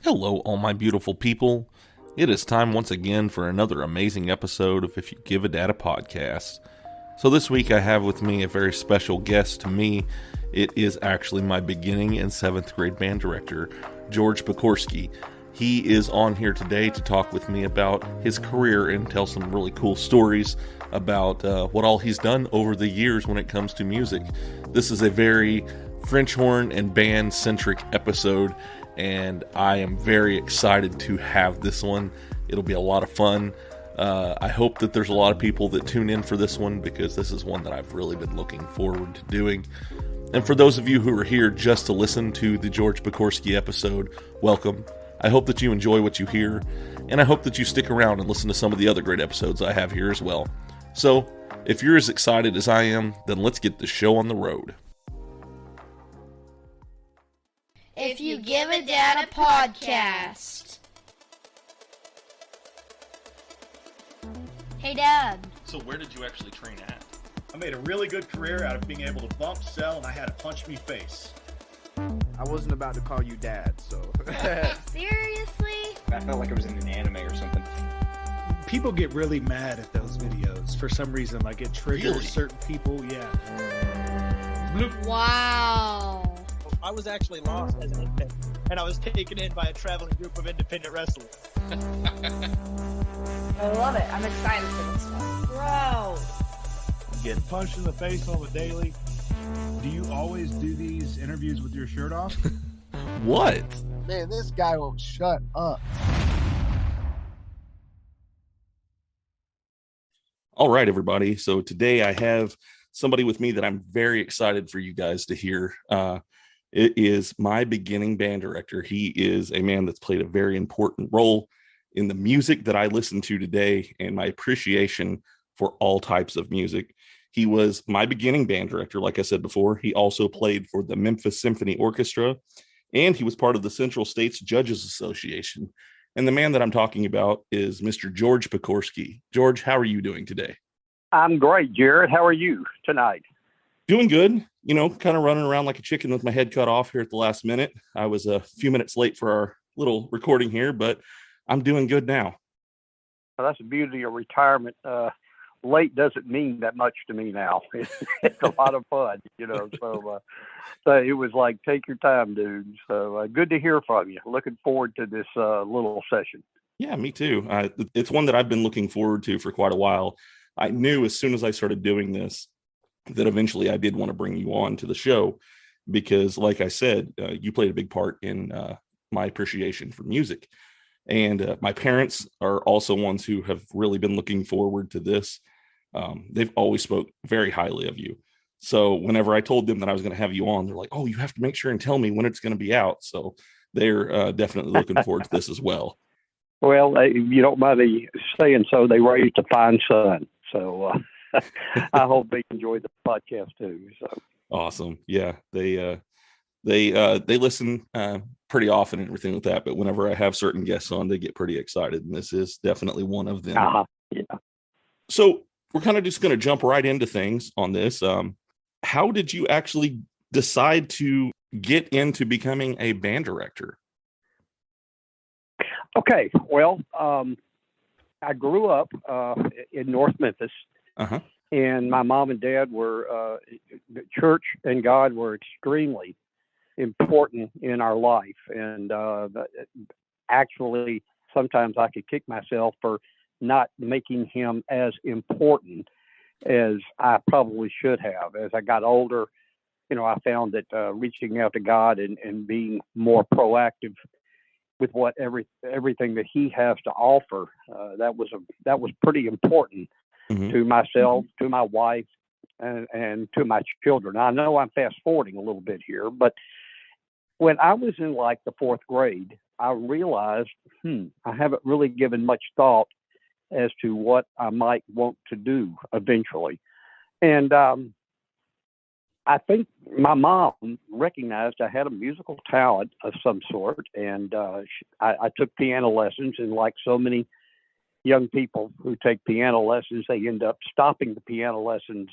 Hello, all my beautiful people. It is time once again for another amazing episode of If You Give a Dad a Podcast. So this week I have with me a very special guest to me. It is actually my beginning and 7th grade band director, George Pokorski. He is on here today to talk with me about his career and tell some really cool stories about what all he's done over the years when it comes to music. This is a very French horn and band centric episode, and I am very excited to have this one. It'll be a lot of fun. I hope that there's a lot of people that tune in for this one, because this is one that I've really been looking forward to doing. And for those of you who are here just to listen to the George Pokorski episode, welcome. I hope that you enjoy what you hear, and I hope that you stick around and listen to some of the other great episodes I have here as well. So, if you're as excited as I am, then let's get the show on the road. If You Give a Dad a Podcast. Hey, Dad. So where did you actually train at? I made a really good career out of being able to bump, sell, and I had a punch me face. I wasn't about to call you Dad, so. Seriously? I felt like it was in an anime or something. People get really mad at those videos for some reason. Like, it triggers Really? certain people. Yeah. Bloop. Wow. I was actually lost as an infant, and I was taken in by a traveling group of independent wrestlers. I love it. I'm excited for this one. Bro. Getting punched in the face on the daily. Do you always do these interviews with your shirt off? What? Man, this guy won't shut up. All right, everybody. So today I have somebody with me that I'm very excited for you guys to hear. It is my beginning band director. He is a man that's played a very important role in the music that I listen to today and my appreciation for all types of music. He was my beginning band director, like I said before. He also played for the Memphis Symphony Orchestra, and he was part of the Central States Judges Association. And the man that I'm talking about is Mr. George Pokorski. George, how are you doing today? I'm great, Jared. How are you tonight? Doing good. You know, kind of running around like a chicken with my head cut off here at the last minute. I was a few minutes late for our little recording here, but I'm doing good now. Well, that's the beauty of retirement. Late doesn't mean that much to me now. It's a lot of fun, you know. So it was like, take your time, dude. So good to hear from you. Looking forward to this little session. Yeah, me too. It's one that I've been looking forward to for quite a while. I knew as soon as I started doing this that eventually I did want to bring you on to the show, because like I said, you played a big part in my appreciation for music. And my parents are also ones who have really been looking forward to this. They've always spoke very highly of you. So whenever I told them that I was going to have you on, they're like, oh, you have to make sure and tell me when it's going to be out. So they're definitely looking forward to this as well. Well, you don't mind me saying so. They raised a fine son. So I hope they enjoy the podcast too. So awesome. Yeah, they listen pretty often and everything like that. But whenever I have certain guests on, they get pretty excited, and this is definitely one of them. Yeah. So we're kind of just going to jump right into things on this. How did you actually decide to get into becoming a band director? Okay. Well, I grew up in North Memphis. Uh-huh. And my mom and dad were, the church and God were extremely important in our life. And actually, sometimes I could kick myself for not making him as important as I probably should have. As I got older, you know, I found that reaching out to God and being more proactive with what everything that he has to offer, that was pretty important. Mm-hmm. To myself, to my wife, and to my children. I know I'm fast forwarding a little bit here, but when I was in like the 4th grade, I realized, I haven't really given much thought as to what I might want to do eventually. And I think my mom recognized I had a musical talent of some sort, and I took piano lessons, and like so many young people who take piano lessons, they end up stopping the piano lessons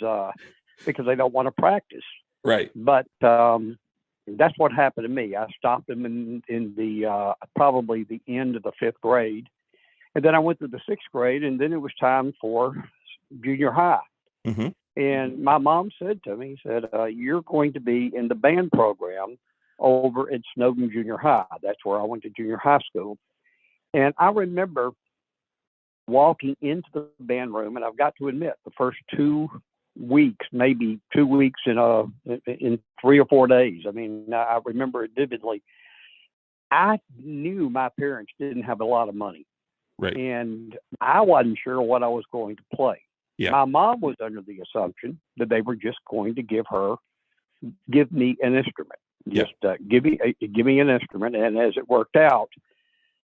because they don't want to practice. Right. But that's what happened to me. I stopped them in the probably the end of the 5th grade. And then I went to the 6th grade, and then it was time for junior high. Mm-hmm. And my mom said to me, you're going to be in the band program over at Snowden Junior High. That's where I went to junior high school. And I remember walking into the band room, and I've got to admit, the first 2 weeks, maybe 2 weeks in 3 or 4 days. I mean, I remember it vividly. I knew my parents didn't have a lot of money. Right. And I wasn't sure what I was going to play. Yeah. My mom was under the assumption that they were just going to give me an instrument. Just give me an instrument. And as it worked out,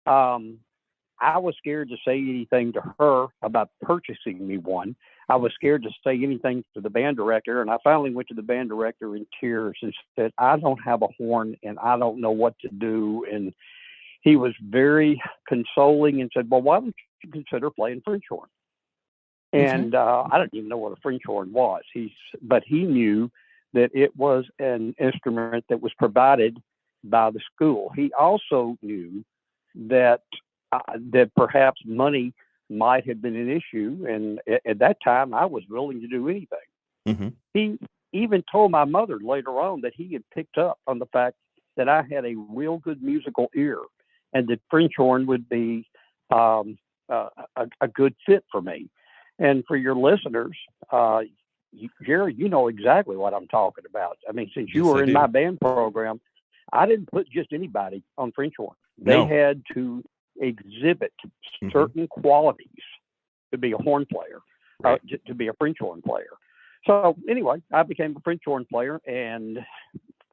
I was scared to say anything to her about purchasing me one. I was scared to say anything to the band director. And I finally went to the band director in tears and said, I don't have a horn and I don't know what to do. And he was very consoling and said, well, why don't you consider playing French horn? And I didn't even know what a French horn was. But he knew that it was an instrument that was provided by the school. He also knew that perhaps money might have been an issue. And at that time, I was willing to do anything. Mm-hmm. He even told my mother later on that he had picked up on the fact that I had a real good musical ear and that French horn would be a good fit for me. And for your listeners, Jerry, you know exactly what I'm talking about. I mean, since you were in my band program, I didn't put just anybody on French horn. They had to exhibit certain qualities to be a horn player, to be a French horn player. So anyway, I became a French horn player, and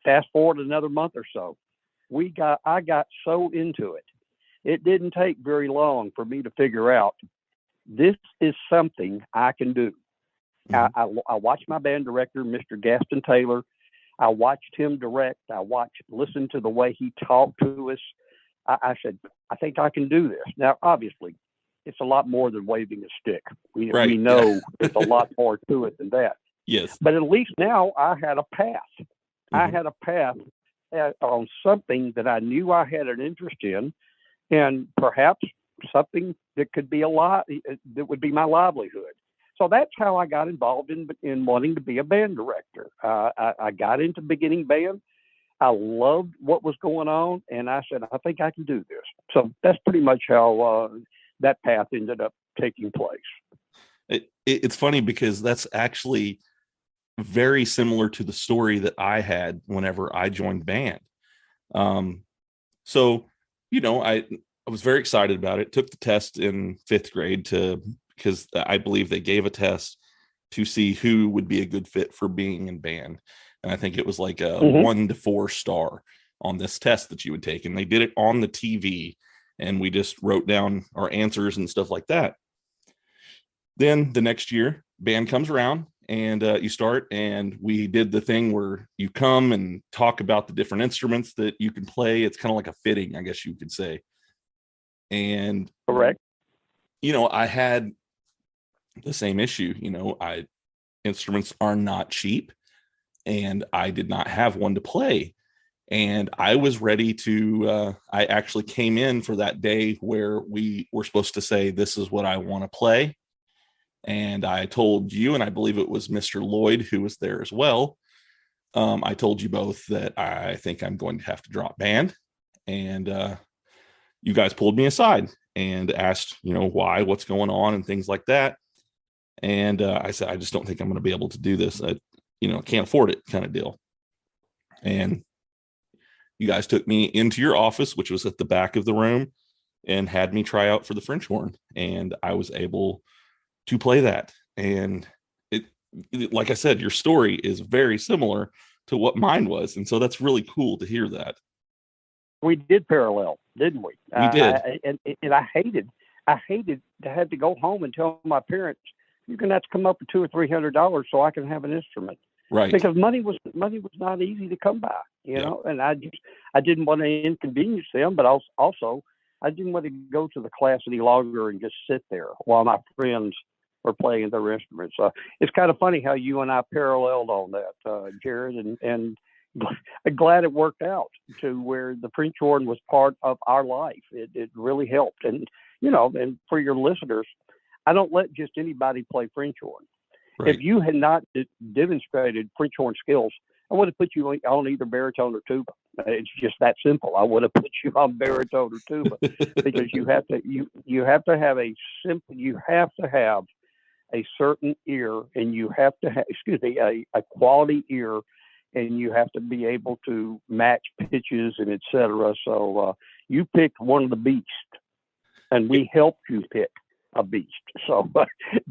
fast forward another month or so, I got so into it. It didn't take very long for me to figure out this is something I can do. I watched my band director, Mr. Gaston Taylor. I watched him direct. Listened to the way he talked to us. I said, I think I can do this. Now, obviously, it's a lot more than waving a stick. We know there's a lot more to it than that. Yes. But at least now I had a path. I had a path on something that I knew I had an interest in, and perhaps something that could be that would be my livelihood. So that's how I got involved in wanting to be a band director. I got into beginning band. I loved what was going on, and I said, I think I can do this. So that's pretty much how that path ended up taking place. It's funny because that's actually very similar to the story that I had whenever I joined band. So, I was very excited about it. Took the test in 5th grade because I believe they gave a test to see who would be a good fit for being in band. And I think it was like a 1 to 4 star on this test that you would take. And they did it on the TV, and we just wrote down our answers and stuff like that. Then the next year, band comes around and you start, and we did the thing where you come and talk about the different instruments that you can play. It's kind of like a fitting, I guess you could say. And correct. I had the same issue. Instruments are not cheap, and I did not have one to play. And I was ready to, I actually came in for that day where we were supposed to say, this is what I want to play. And I told you, and I believe it was Mr. Lloyd who was there as well. I told you both that I think I'm going to have to drop band. And you guys pulled me aside and asked, why, what's going on and things like that. And I said, I just don't think I'm going to be able to do this. I can't afford it, kind of deal. And you guys took me into your office, which was at the back of the room, and had me try out for the French horn. And I was able to play that. And it, like I said, your story is very similar to what mine was. And so that's really cool to hear that. We did parallel, didn't we? We did. And I hated to have to go home and tell my parents, you're going to have to come up with $200 or $300 so I can have an instrument. Right. Because money was not easy to come by, you know, and I didn't want to inconvenience them, but also I didn't want to go to the class any longer and just sit there while my friends were playing their instruments. It's kind of funny how you and I paralleled on that, Jared, and glad it worked out to where the French horn was part of our life. It really helped. And, and for your listeners, I don't let just anybody play French horn. Right. If you had not demonstrated French horn skills, I would have put you on either baritone or tuba. It's just that simple. I would have put you on baritone or tuba because you have to have a certain ear, and you have to have, a quality ear, and you have to be able to match pitches and etc. So you picked one of the beasts, and we helped you pick a beast. So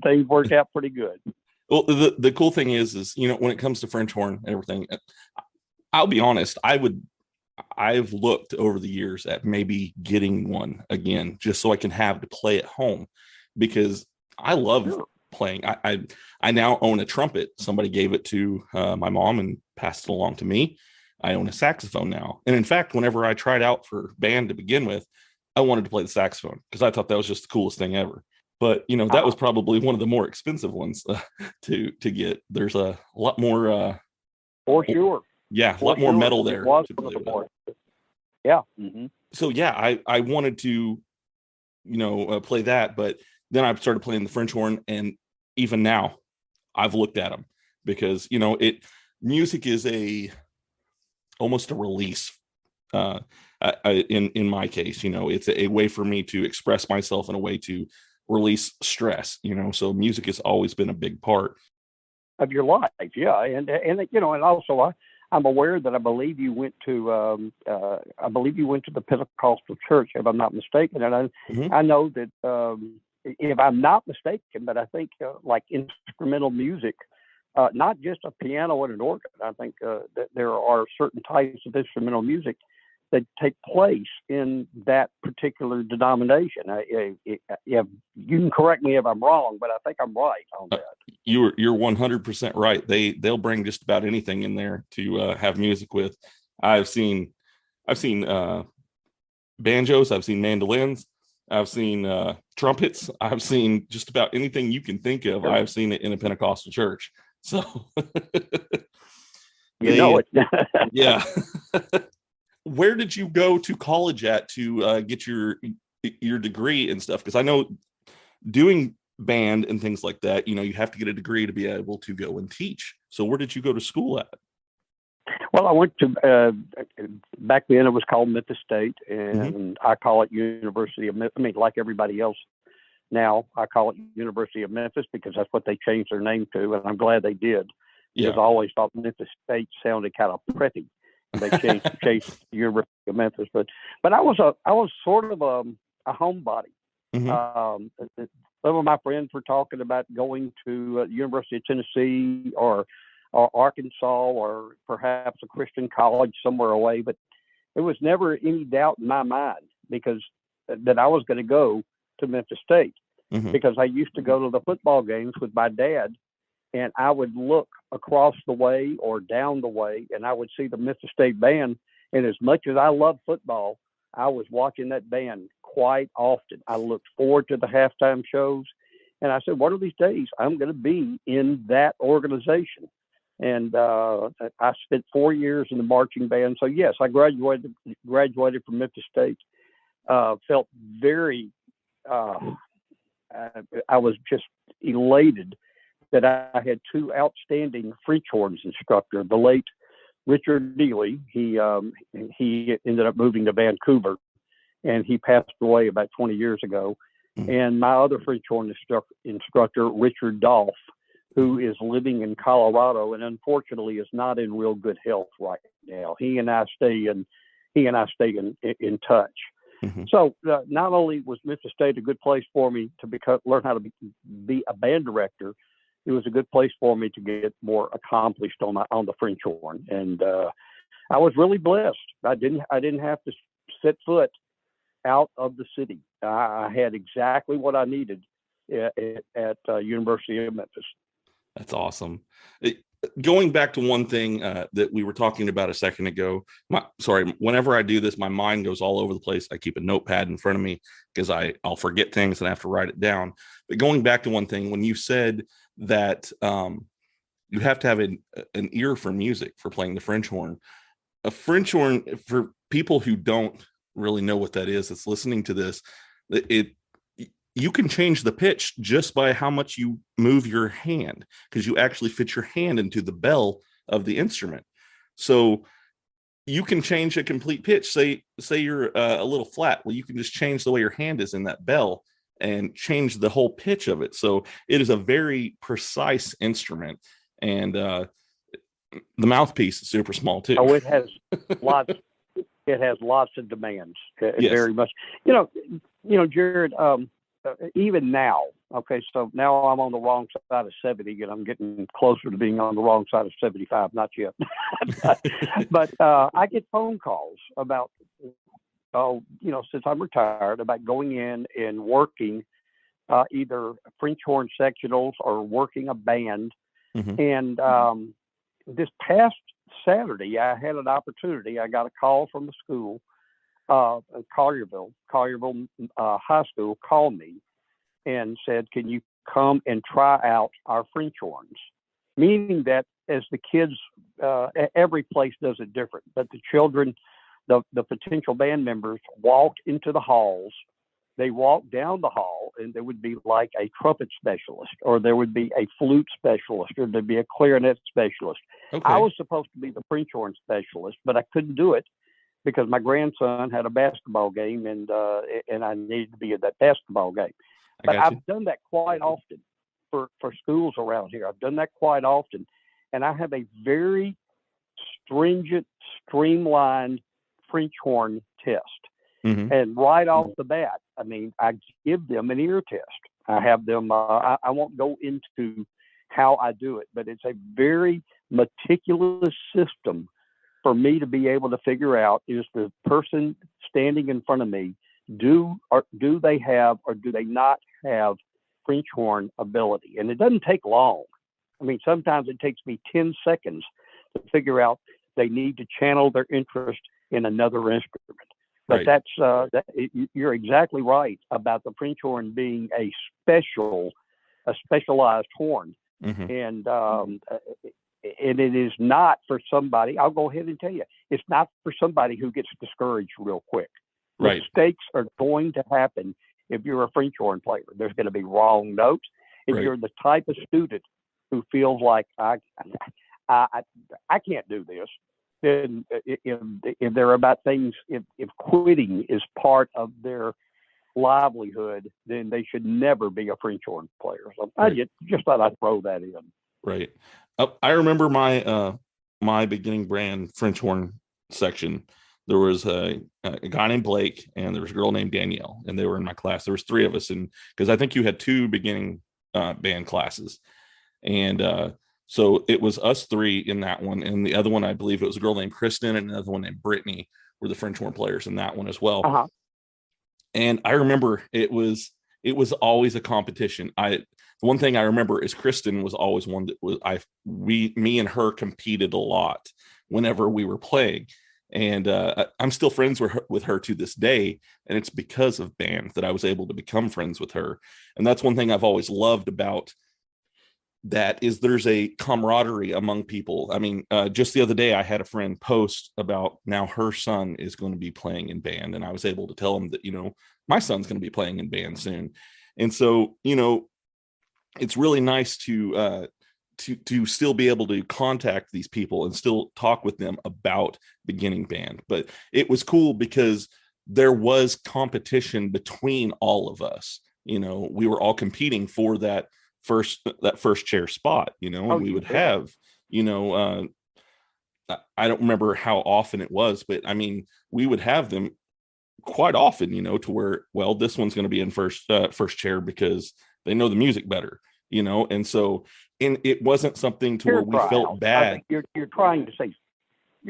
things worked out pretty good. Well, the cool thing is, when it comes to French horn and everything, I'll be honest, I've looked over the years at maybe getting one again, just so I can have to play at home, because I love playing. I now own a trumpet. Somebody gave it to my mom and passed it along to me. I own a saxophone now. And in fact, whenever I tried out for band to begin with, I wanted to play the saxophone because I thought that was just the coolest thing ever. But, that was probably one of the more expensive ones to get. There's a lot more. For sure. Yeah, a lot more metal there. Yeah. Mm-hmm. So, yeah, I wanted to, play that. But then I started playing the French horn. And even now, I've looked at them because, music is almost a release. In my case, it's a way for me to express myself and a way to release stress, so music has always been a big part of your life. Yeah. And also I'm aware that I believe you went to the Pentecostal church, if I'm not mistaken. And I know that if I'm not mistaken, but I think like instrumental music, not just a piano and an organ. I think that there are certain types of instrumental music that take place in that particular denomination. You can correct me if I'm wrong, but I think I'm right on that. You're 100% right. They'll bring just about anything in there to have music with. I've seen banjos. I've seen mandolins. I've seen trumpets. I've seen just about anything you can think of. I've seen it in a Pentecostal church. So it. Yeah. Where did you go to college at to get your degree and stuff? Because I know doing band and things like that, you have to get a degree to be able to go and teach. So where did you go to school at? Well, I went to, back then it was called Memphis State, and I call it University of Memphis. I mean, like everybody else now, I call it University of Memphis because that's what they changed their name to, and I'm glad they did. Because I always thought Memphis State sounded kind of preppy. They changed the University of Memphis, but I was sort of a homebody. Mm-hmm. Some of my friends were talking about going to University of Tennessee or Arkansas or perhaps a Christian college somewhere away, but there was never any doubt in my mind because that I was going to go to Memphis State because I used to go to the football games with my dad. And I would look across the way or down the way, and I would see the Memphis State band. And as much as I love football, I was watching that band quite often. I looked forward to the halftime shows. And I said, one of these days, I'm going to be in that organization. And I spent 4 years in the marching band. So, yes, I graduated from Memphis State. Felt very I was just elated that I had two outstanding French horns instructor, the late Richard Dealey. He ended up moving to Vancouver, and he passed away about 20 years ago. And my other French horn instructor, Richard Dolph, who is living in Colorado and unfortunately is not in real good health right now. He and I stay in touch. Mm-hmm. So not only was Memphis State a good place for me to learn how to be a band director, it was a good place for me to get more accomplished on the French horn, and I was really blessed. I didn't have to set foot out of the city. I had exactly what I needed at University of Memphis. That's awesome. Going back to one thing that we were talking about a second ago. Whenever I do this, my mind goes all over the place. I keep a notepad in front of me because I'll forget things and I have to write it down. But going back to one thing, when you said that you have to have an ear for music for playing the French horn. A French horn, for people who don't really know what that is, that's listening to this, you can change the pitch just by how much you move your hand, because you actually fit your hand into the bell of the instrument. So you can change a complete pitch. Say you're a little flat. Well, you can just change the way your hand is in that bell and change the whole pitch of it. So it is a very precise instrument, and the mouthpiece is super small too. Oh, it has lots. It has lots of demands. Yes. Very much. You know, Jared. Even now, okay, so now I'm on the wrong side of 70, and I'm getting closer to being on the wrong side of 75. Not yet, but I get phone calls about, since I'm retired, about going in and working either French horn sectionals or working a band. Mm-hmm. And this past Saturday, I had an opportunity. I got a call from the school. Collierville High School called me and said, "Can you come and try out our French horns?" Meaning that as the kids, every place does it different, but the children, the potential band members, walked into the halls. They walked down the hall, and there would be like a trumpet specialist, or there would be a flute specialist, or there'd be a clarinet specialist. Okay. I was supposed to be the French horn specialist, but I couldn't do it because my grandson had a basketball game, and I needed to be at that basketball game. But I've done that quite often for schools around here. I've done that quite often, and I have a very stringent, streamlined French horn test. Mm-hmm. And right off the bat, I mean, I give them an ear test. I have them. I won't go into how I do it, but it's a very meticulous system for me to be able to figure out, is the person standing in front of me, do they have or do they not have French horn ability? And it doesn't take long. I mean, sometimes it takes me 10 seconds to figure out they need to channel their interest in another instrument. But right. You're exactly right about the French horn being a specialized horn. Mm-hmm. And it is not for somebody, I'll go ahead and tell you, it's not for somebody who gets discouraged real quick. Right. Mistakes are going to happen if you're a French horn player. There's going to be wrong notes. If right. you're the type of student who feels like, I can't do this, then if they're about things, if quitting is part of their livelihood, then they should never be a French horn player. So right. I just thought I'd throw that in. Right. I remember my beginning brand French horn section. There was a guy named Blake, and there was a girl named Danielle, and they were in my class. There was three of us, and because I think you had two beginning band classes, and so it was us three in that one, and the other one, I believe it was a girl named Kristen and another one named Brittany were the French horn players in that one as well. Uh-huh. And I remember it was always a competition. The one thing I remember is Kristen was always one that was me and her competed a lot whenever we were playing. And I'm still friends with her to this day. And it's because of band that I was able to become friends with her. And that's one thing I've always loved about that, is there's a camaraderie among people. I mean, just the other day, I had a friend post about now her son is going to be playing in band. And I was able to tell him that, my son's going to be playing in band soon. And so, it's really nice to still be able to contact these people and still talk with them about beginning band. But it was cool because there was competition between all of us. We were all competing for that first chair spot, and we would have, I don't remember how often it was, but I mean, we would have them quite often, to where, well, this one's going to be in first chair because they know the music better, and so, and it wasn't something to where we felt bad. You're trying to say,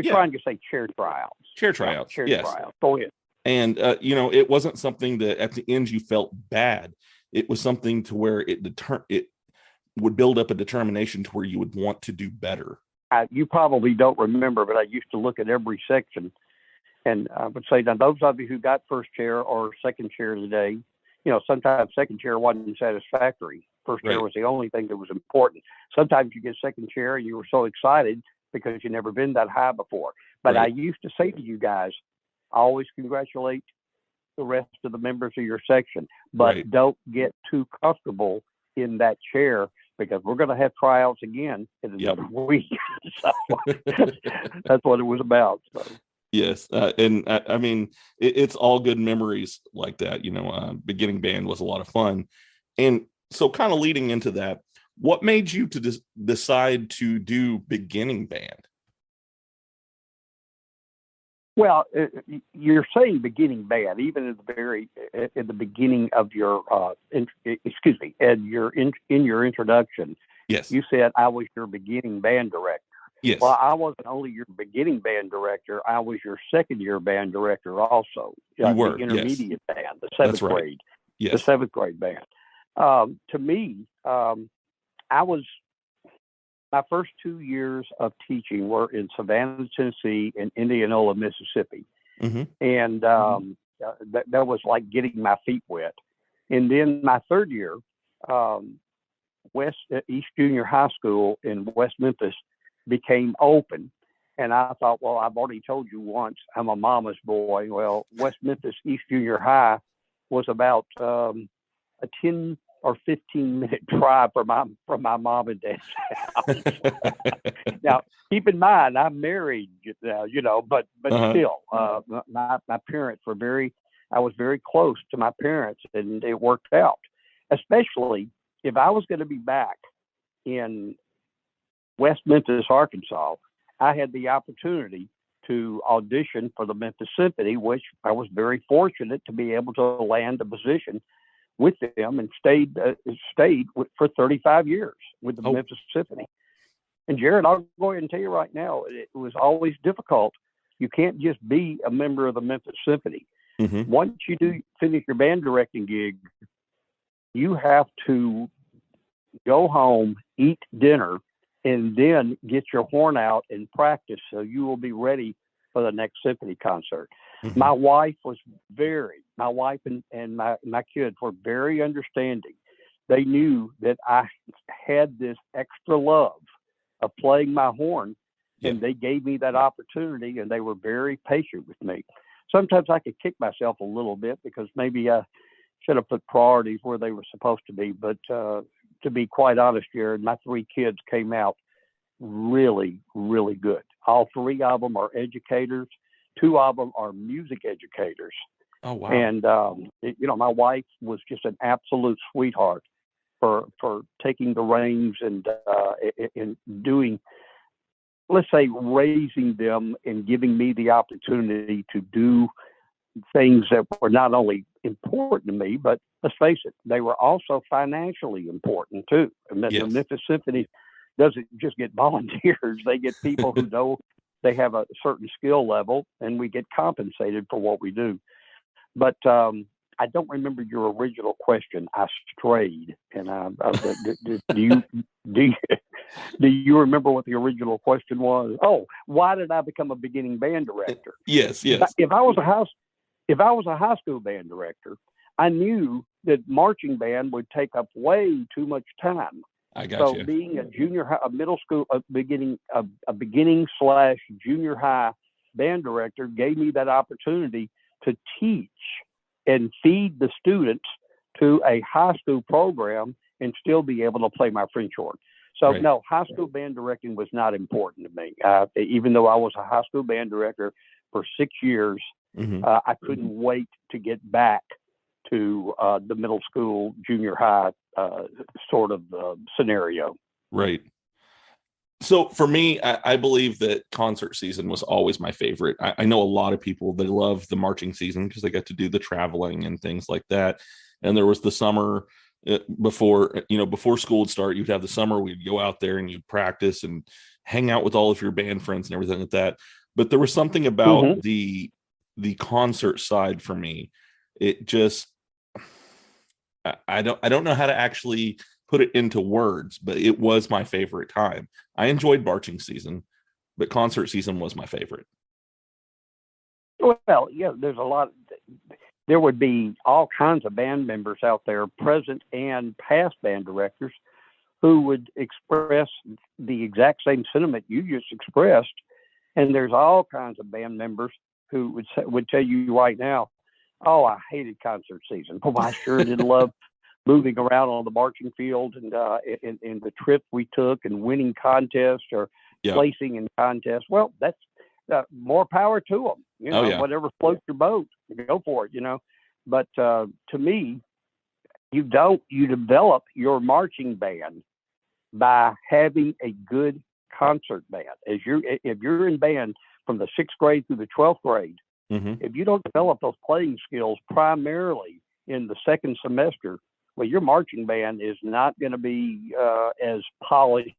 trying to say chair tryouts. Chair tryouts. Chair yes. tryouts. Go ahead. And, it wasn't something that at the end you felt bad. It was something to where it would build up a determination to where you would want to do better. You probably don't remember, but I used to look at every section, and I would say, now those of you who got first chair or second chair today, sometimes second chair wasn't satisfactory. First Right. chair was the only thing that was important. Sometimes you get second chair and you were so excited because you've never been that high before. But Right. I used to say to you guys, always congratulate the rest of the members of your section, but Right. don't get too comfortable in that chair because we're going to have tryouts again in Yep. another week. So that's what it was about. So. Yes. And I mean, it's all good memories like that. Beginning band was a lot of fun. And so kind of leading into that, what made you to decide to do beginning band? Well, you're saying beginning band, even at the beginning of your, in your introduction, Yes. you said I was your beginning band director. Yes. Well, I wasn't only your beginning band director, I was your second year band director also. You were, the intermediate yes. band, the seventh That's right. grade, Yes. the seventh grade band. To me, my first 2 years of teaching were in Savannah, Tennessee, and Indianola, Mississippi. Mm-hmm. And that was like getting my feet wet. And then my third year, East Junior High School in West Memphis became open. And I thought, well, I've already told you once, I'm a mama's boy. Well, West Memphis East Junior High was about a 10 or 15-minute drive from my mom and dad's house. Now, keep in mind, I'm married now, but still, my parents were I was very close to my parents, and it worked out. Especially if I was going to be back in West Memphis, Arkansas, I had the opportunity to audition for the Memphis Symphony, which I was very fortunate to be able to land a position with them and stayed for 35 years with the Memphis Symphony. And Jared, I'll go ahead and tell you right now, it was always difficult. You can't just be a member of the Memphis Symphony. Mm-hmm. Once you do finish your band directing gig, you have to go home, eat dinner, and then get your horn out and practice so you will be ready for the next symphony concert. Mm-hmm. My wife and my kids were very understanding. They knew that I had this extra love of playing my horn, and they gave me that opportunity, and they were very patient with me. Sometimes I could kick myself a little bit because maybe I should have put priorities where they were supposed to be. But to be quite honest, Jared, my three kids came out really, really good. All three of them are educators. Two of them are music educators. Oh, wow. And, my wife was just an absolute sweetheart for taking the reins and doing, let's say, raising them and giving me the opportunity to do things that were not only important to me, but let's face it, they were also financially important too. And the Memphis Symphony doesn't just get volunteers. They get people who know they have a certain skill level, and we get compensated for what we do. But I don't remember your original question. I strayed. And do you remember what the original question was? Oh, why did I become a beginning band director? Yes. If I was a high school band director, I knew that marching band would take up way too much time. I got you. Being a junior high, a middle school, a beginning / junior high band director gave me that opportunity to teach and feed the students to a high school program and still be able to play my French horn. So no, high school band directing was not important to me. Even though I was a high school band director for 6 years, I couldn't wait to get back to the middle school, junior high sort of scenario. Right. So for me, I believe that concert season was always my favorite. I know a lot of people, they love the marching season because they got to do the traveling and things like that. And there was the summer before school would start, you'd have the summer, we'd go out there and you'd practice and hang out with all of your band friends and everything like that. But there was something about the concert side for me. It just, I don't know how to actually put it into words, but it was my favorite time. I enjoyed marching season, but concert season was my favorite. Well, yeah, there's a lot. there would be all kinds of band members out there, present and past band directors, who would express the exact same sentiment you just expressed. And there's all kinds of band members who would tell you right now, oh, I hated concert season. Oh, I sure did love moving around on the marching field and the trip we took and winning contests or placing in contests. Well, that's more power to them. You know, whatever floats your boat, go for it, you know. But to me, you develop your marching band by having a good concert band. If you're in band from the 6th grade through the 12th grade, if you don't develop those playing skills primarily in the second semester, well, your marching band is not going to be as polished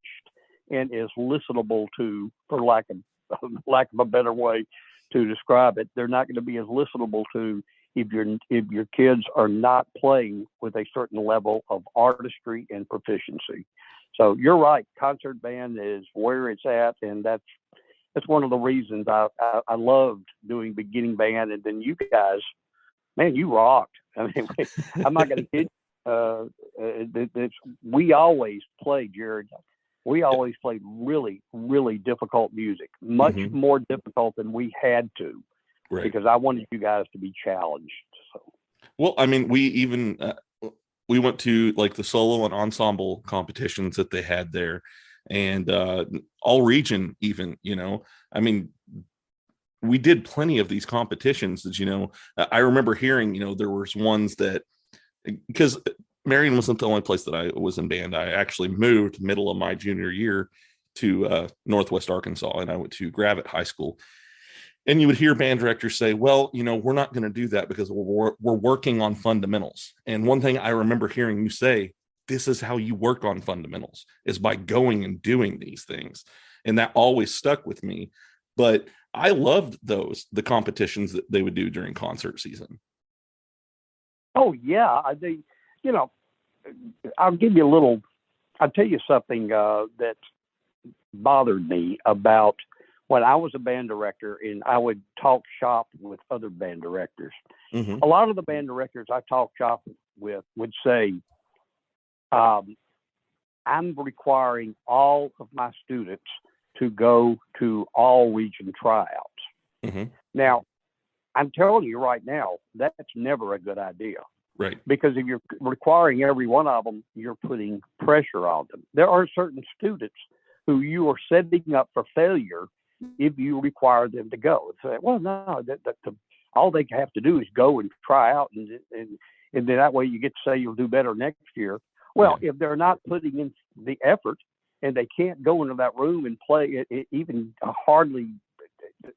and as listenable to, for lack of a better way to describe it. They're not going to be as listenable to if your kids are not playing with a certain level of artistry and proficiency. So you're right. Concert band is where it's at, and that's one of the reasons I loved doing beginning band. And then you guys, man, you rocked. I mean, I'm not going to kid you. We always played, Jared. We always played really, really difficult music, much more difficult than we had to, because I wanted you guys to be challenged. So, well, I mean, we even we went to like the solo and ensemble competitions that they had there, and all region even, you know, I mean, we did plenty of these competitions that, you know, I remember hearing, you know, there was ones that, because Marion wasn't the only place that I was in band. I actually moved middle of my junior year to Northwest Arkansas, and I went to Gravette High School. And you would hear band directors say, well, you know, we're not going to do that because we're working on fundamentals. And one thing I remember hearing you say, this is how you work on fundamentals, is by going and doing these things. And that always stuck with me. But I loved the competitions that they would do during concert season. Oh, yeah. You know, I'll tell you something that bothered me about when I was a band director and I would talk shop with other band directors. A lot of the band directors I talked shop with would say, I'm requiring all of my students to go to all region tryouts. Now, I'm telling you right now, that's never a good idea. Right. Because if you're requiring every one of them, you're putting pressure on them. There are certain students who you are setting up for failure if you require them to go. Say, well, no, all they have to do is go and try out, and then that way you get to say you'll do better next year. Well, if they're not putting in the effort and they can't go into that room and play it, even hardly,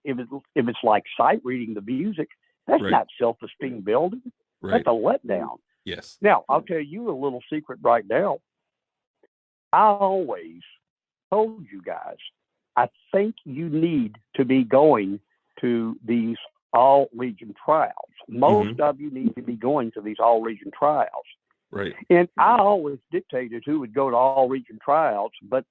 if it's like sight reading the music, that's not self-esteem building. That's a letdown. Yes. Now, I'll tell you a little secret right now. I always told you guys, I think you need to be going to these all-region trials. Most of you need to be going to these all-region trials. Right. And I always dictated who would go to all-region trials, but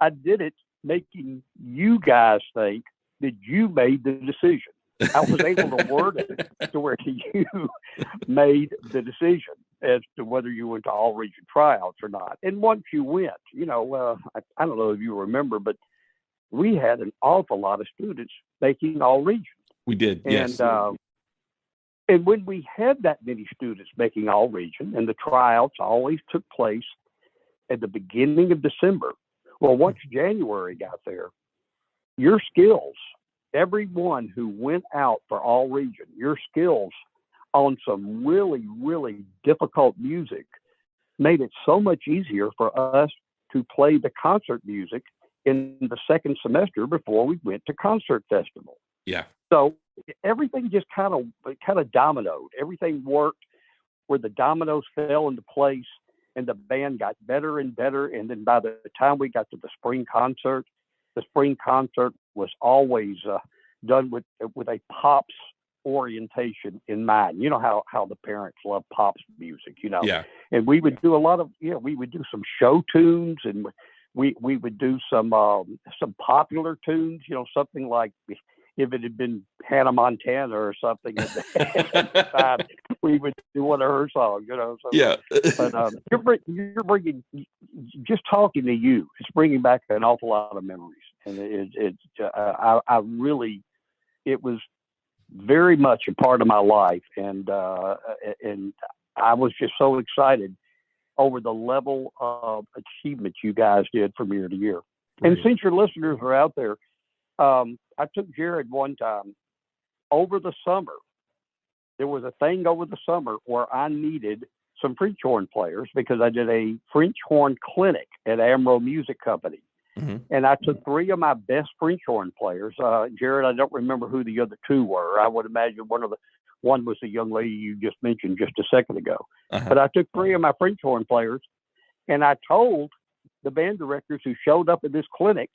I did it making you guys think that you made the decision. I was able to word it to where you made the decision as to whether you went to all region tryouts or not. And once you went, you know, I don't know if you remember, but we had an awful lot of students making all region. We did, yes. And when we had that many students making all region, and the tryouts always took place at the beginning of December. Well, once January got there, your skills, everyone who went out for all region, your skills on some really, really difficult music made it so much easier for us to play the concert music in the second semester before we went to concert festival. Yeah. So everything just kind of dominoed. Everything worked where the dominoes fell into place, and the band got better and better. And then by the time we got to the spring concert was always done with a pops orientation in mind. You know how the parents love pops music, you know. Yeah. And we would do we would do some show tunes, and we would do some popular tunes, you know, something like if it had been Hannah Montana or something at the time, we would do one of her songs, you know. So, Yeah. but you're bringing, just talking to you, it's bringing back an awful lot of memories, and I really, it was very much a part of my life, and I was just so excited over the level of achievement you guys did from year to year. Right. And since your listeners are out there, I took Jared one time over the summer. There was a thing over the summer where I needed some French horn players because I did a French horn clinic at Amro Music Company. Mm-hmm. And I took 3 of my best French horn players. Jared, I don't remember who the other 2 were. I would imagine one was the young lady you just mentioned just a second ago. Uh-huh. But I took 3 of my French horn players, and I told the band directors who showed up at this clinic,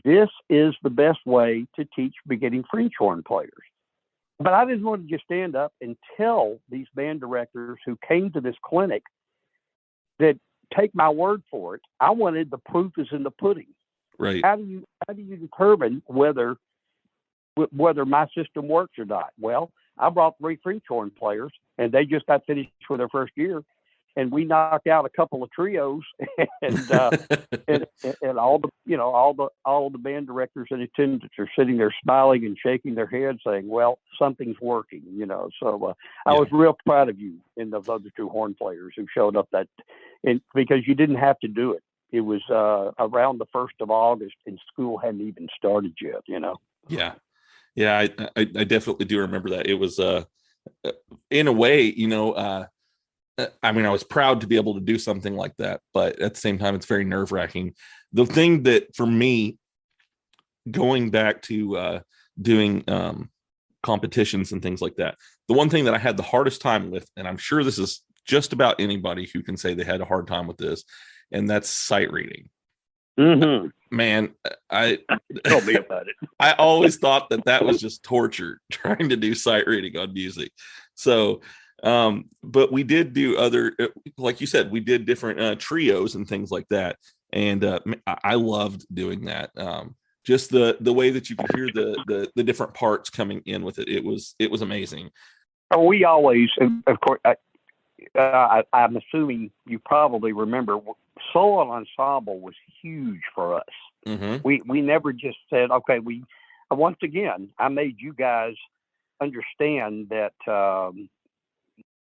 this is the best way to teach beginning French horn players. But I didn't want to just stand up and tell these band directors who came to this clinic that take my word for it. I wanted the proof is in the pudding. Right. How do you determine whether my system works or not? Well, I brought 3 French horn players, and they just got finished for their first year, and we knocked out a couple of trios, and all the band directors in attendance are sitting there smiling and shaking their heads, saying, "Well, something's working," you know. So I was real proud of you and those other 2 horn players who showed up because you didn't have to do it. It was around the 1st of August, and school hadn't even started yet, you know. Yeah. Yeah, I definitely do remember that. It was, in a way, you know, I mean, I was proud to be able to do something like that, but at the same time, it's very nerve-wracking. The thing that, for me, going back to doing competitions and things like that, the one thing that I had the hardest time with, and I'm sure this is just about anybody who can say they had a hard time with this, and that's sight reading. Mm-hmm. Man, tell me about it. I always thought that was just torture trying to do sight reading on music. So, but we did do other, like you said, we did different trios and things like that, and I loved doing that. Just the way that you could hear the different parts coming in with it. It was amazing. We always, of course, I'm assuming you probably remember, solo ensemble was huge for us. Mm-hmm. We never just said, okay, once again, I made you guys understand that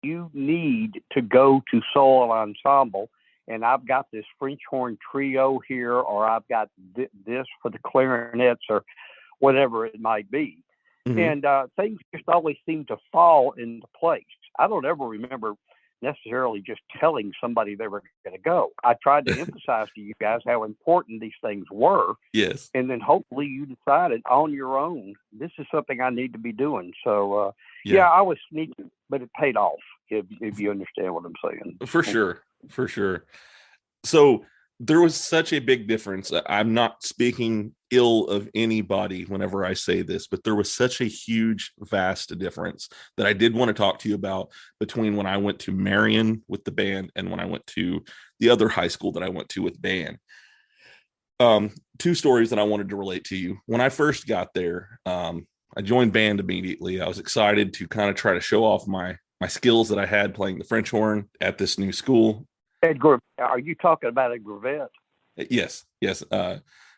you need to go to solo ensemble, and I've got this French horn trio here, or I've got this for the clarinets, or whatever it might be. Mm-hmm. And things just always seem to fall into place. I don't ever remember necessarily just telling somebody they were going to go. I tried to emphasize to you guys how important these things were. Yes. And then hopefully you decided on your own, this is something I need to be doing. So, yeah, I was sneaky, but it paid off, if you understand what I'm saying. For sure. For sure. So there was such a big difference. I'm not speaking ill of anybody whenever I say this, but there was such a huge, vast difference that I did want to talk to you about between when I went to Marion with the band and when I went to the other high school that I went to with band. 2 stories that I wanted to relate to you. When I first got there, I joined band immediately. I was excited to kind of try to show off my skills that I had playing the French horn at this new school. Are you talking about a Gravette? Yes.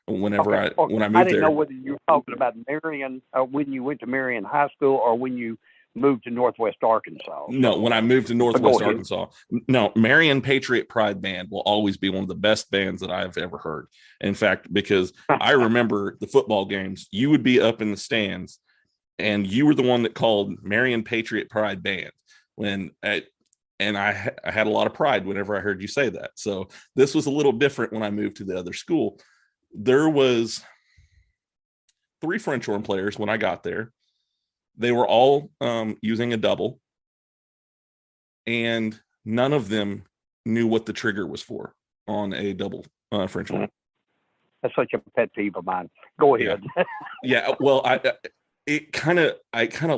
Whenever I moved there, I didn't know whether you were talking about Marion, when you went to Marion High School, or when you moved to Northwest Arkansas. No, when I moved to Northwest Arkansas. No, Marion Patriot Pride Band will always be one of the best bands that I've ever heard. In fact, because I remember the football games, you would be up in the stands, and you were the one that called Marion Patriot Pride Band and I had a lot of pride whenever I heard you say that. So this was a little different when I moved to the other school. There was 3 French horn players when I got there. They were all using a double, and none of them knew what the trigger was for on a double French horn. That's such a pet peeve of mine. Go ahead. Yeah. Well, I kind of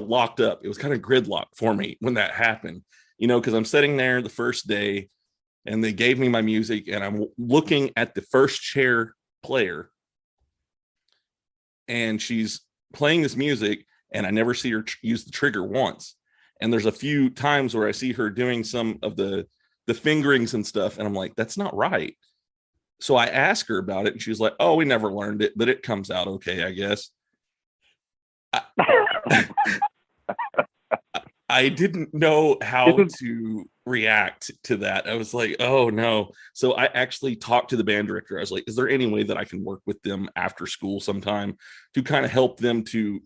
locked up. It was kind of gridlock for me when that happened. You know, because I'm sitting there the first day and they gave me my music and I'm looking at the first chair player and she's playing this music, and I never see her use the trigger once. And there's a few times where I see her doing some of the fingerings and stuff, and I'm like, that's not right. So I asked her about it, and she was like, oh, we never learned it, but it comes out okay, I guess. I didn't know how to react to that. I was like, oh no. So I actually talked to the band director. I was like, is there any way that I can work with them after school sometime to kind of help them to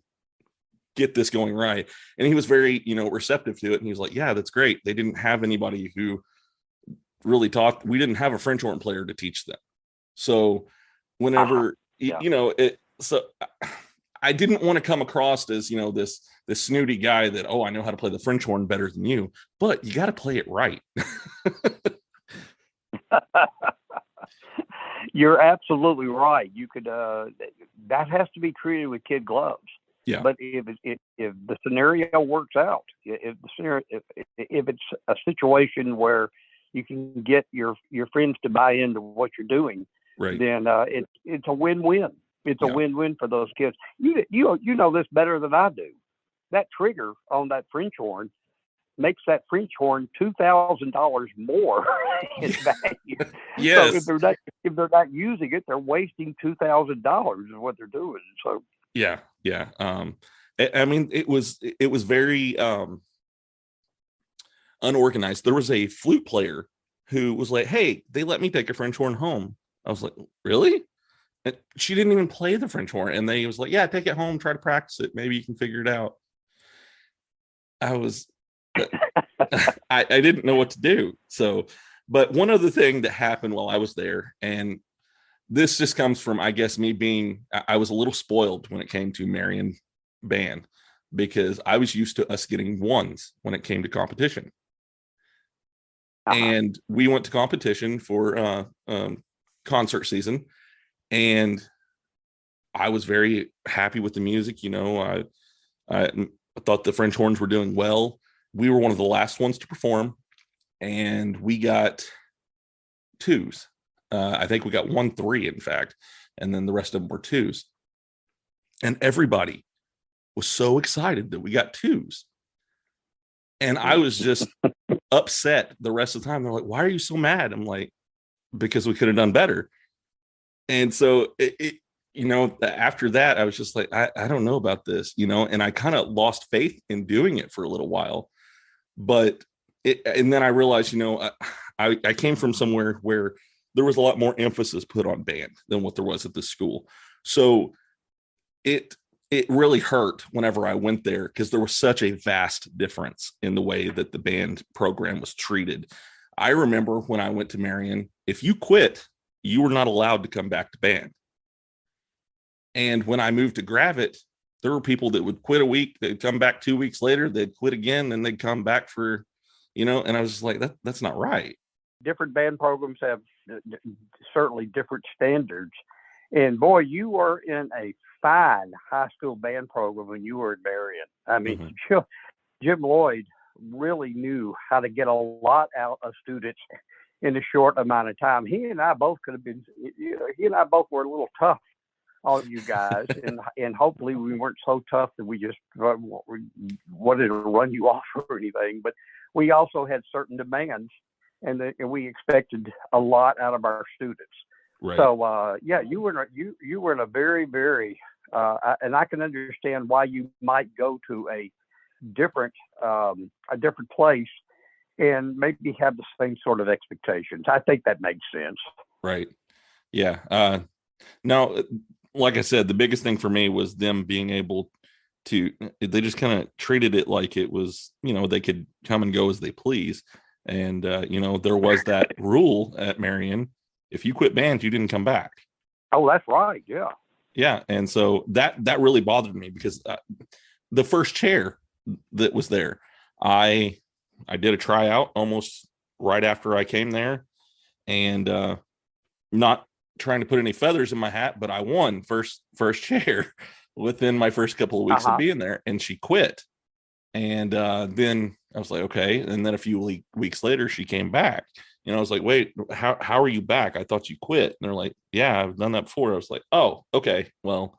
get this going right? And he was very, receptive to it. And he was like, yeah, that's great. They didn't have anybody who really taught. We didn't have a French horn player to teach them. So whenever, so I didn't want to come across as, this snooty guy that, oh, I know how to play the French horn better than you, but you got to play it right. You're absolutely right. You could, that has to be treated with kid gloves. Yeah. But if the scenario works out, if it's a situation where you can get your friends to buy into what you're doing, right, then it's a win-win. It's a win-win for those kids. You know this better than I do. That trigger on that French horn makes that French horn $2,000 more in value. Yes. So if they're not using it, they're wasting $2,000 is what they're doing. So yeah. I mean, it was very unorganized. There was a flute player who was like, hey, they let me take a French horn home. I was like, really? And she didn't even play the French horn. And they was like, yeah, take it home, try to practice it. Maybe you can figure it out. I didn't know what to do. So, but one other thing that happened while I was there, and this just comes from, I guess, I was a little spoiled when it came to Marion band, because I was used to us getting ones when it came to competition. And we went to competition for concert season, and I was very happy with the music. I thought the French horns were doing well. We were one of the last ones to perform, and we got twos. I think we got 1-3, in fact, and then the rest of them were twos. And everybody was so excited that we got twos. And I was just upset the rest of the time. They're like, why are you so mad? I'm like, because we could have done better. And so after that, I was just like, I don't know about this, and I kind of lost faith in doing it for a little while. But and then I realized, I came from somewhere where there was a lot more emphasis put on band than what there was at this school. So it really hurt whenever I went there, because there was such a vast difference in the way that the band program was treated. I remember when I went to Marion, if you quit, you were not allowed to come back to band. And when I moved to Gravette, there were people that would quit a week, they'd come back 2 weeks later, they'd quit again, and they'd come back for, and I was just like, that's not right. Different band programs have certainly different standards. And boy, you were in a fine high school band program when you were at Marion. I mean, Jim Lloyd really knew how to get a lot out of students in a short amount of time. He and I both were a little tough on you guys, and hopefully we weren't so tough that we just wanted to run you off or anything. But we also had certain demands, and we expected a lot out of our students. Right. So you were in a very, very and I can understand why you might go to a different place and maybe have the same sort of expectations. I think that makes sense. Right. Yeah. Now, like I said, the biggest thing for me was them being able to, they just kind of treated it like it was, they could come and go as they please. And, there was that rule at Marion: if you quit band, you didn't come back. Oh, that's right. Yeah. Yeah. And so that really bothered me, because the first chair that was there, I did a tryout almost right after I came there, and not trying to put any feathers in my hat, but I won first chair within my first couple of weeks of being there, and she quit. And then I was like, okay. And then a few weeks later, she came back. I was like, wait, how are you back? I thought you quit. And they're like, yeah, I've done that before. I was like, oh, okay, well,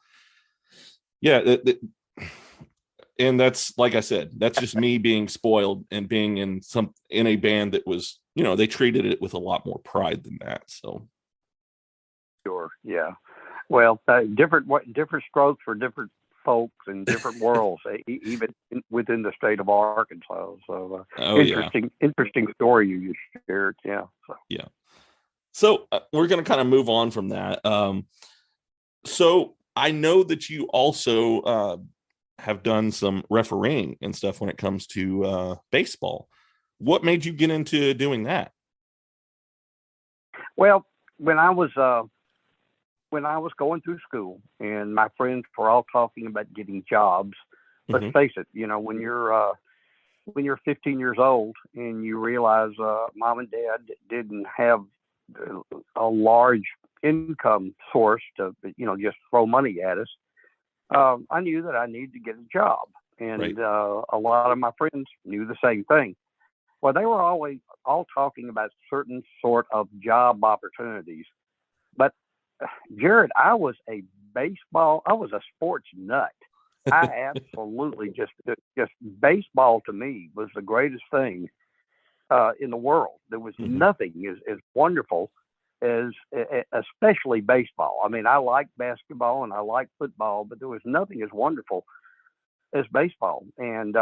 Yeah. And that's, like I said, that's just me being spoiled and being in a band that was, they treated it with a lot more pride than that. So. Sure. Yeah. Well, different strokes for different folks in different worlds, even within the state of Arkansas. So interesting story you just shared. Yeah. Yeah. So we're going to kind of move on from that. So I know that you also have done some refereeing and stuff when it comes to baseball. What made you get into doing that? Well, when I was going through school and my friends were all talking about getting jobs, let's face it, when you're 15 years old and you realize mom and dad didn't have a large income source to, just throw money at us, I knew that I needed to get a job. And a lot of my friends knew the same thing. Well, they were always all talking about certain sort of job opportunities. But Jared, I was a sports nut. I absolutely just baseball to me was the greatest thing in the world. There was nothing as wonderful as especially baseball. I mean, I like basketball and I like football, but there was nothing as wonderful as baseball. And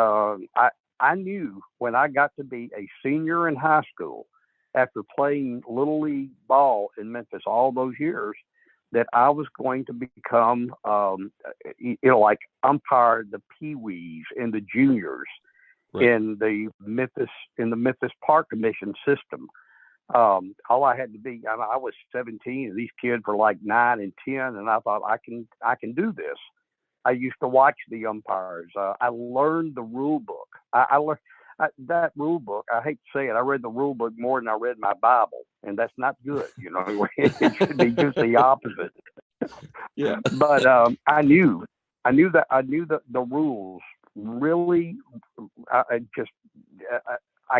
I knew when I got to be a senior in high school, after playing Little League ball in Memphis all those years, that I was going to become, like umpire the Pee-wees and the juniors in the Memphis Park Commission system. All I had to be, I was 17 and these kids were like 9 and 10. And I thought I can do this. I used to watch the umpires. I learned the rule book. I learned that rule book. I hate to say it. I read the rule book more than I read my Bible, and that's not good. It should be just the opposite. Yeah. But I knew the rules really. I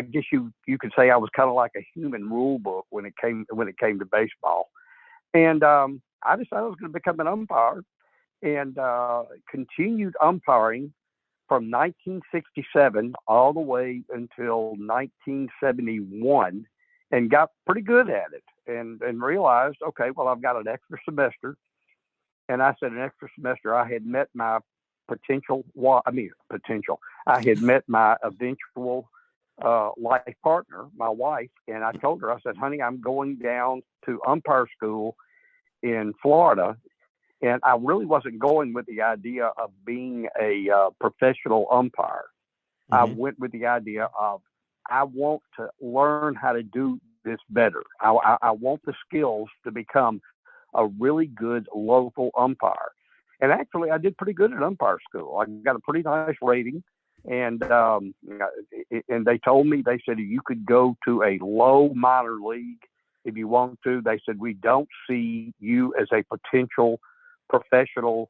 guess you could say I was kind of like a human rule book when it came to baseball, and I decided I was going to become an umpire. And continued umpiring from 1967 all the way until 1971, and got pretty good at it. And realized, okay, well, I've got an extra semester. And I said, an extra semester, I had met my I had met my eventual life partner, my wife, and I told her, I said, honey, I'm going down to umpire school in Florida. And I really wasn't going with the idea of being a professional umpire. I went with the idea of, I want to learn how to do this better. I want the skills to become a really good local umpire. And actually, I did pretty good at umpire school. I got a pretty nice rating. And they told me, they said, you could go to a low minor league if you want to. They said, we don't see you as a potential professional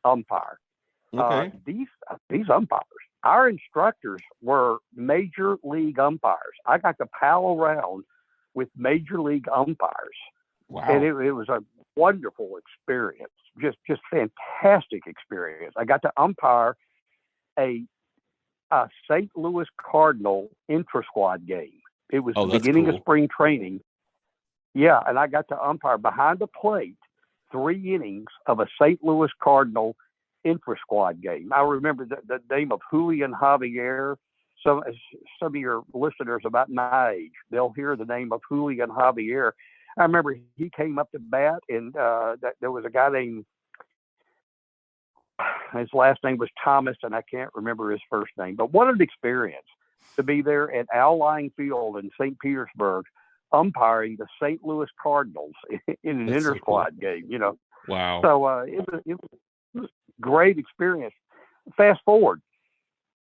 umpire. Okay. These umpires, our instructors were major league umpires. I got to pal around with major league umpires. Wow. And it was a wonderful experience, just fantastic experience. I got to umpire a St. Louis Cardinal intra-squad game. It was the beginning of spring training. Yeah, and I got to umpire behind the plate 3 innings of a St. Louis Cardinal intra-squad game. I remember the name of Julian Javier. Some of your listeners about my age, they'll hear the name of Julian Javier. I remember he came up to bat, and there was a guy named, his last name was Thomas, and I can't remember his first name. But what an experience to be there at Al Lang Field in St. Petersburg, umpiring the St. Louis Cardinals in an inter-squad game, Wow. So it was a great experience. Fast forward,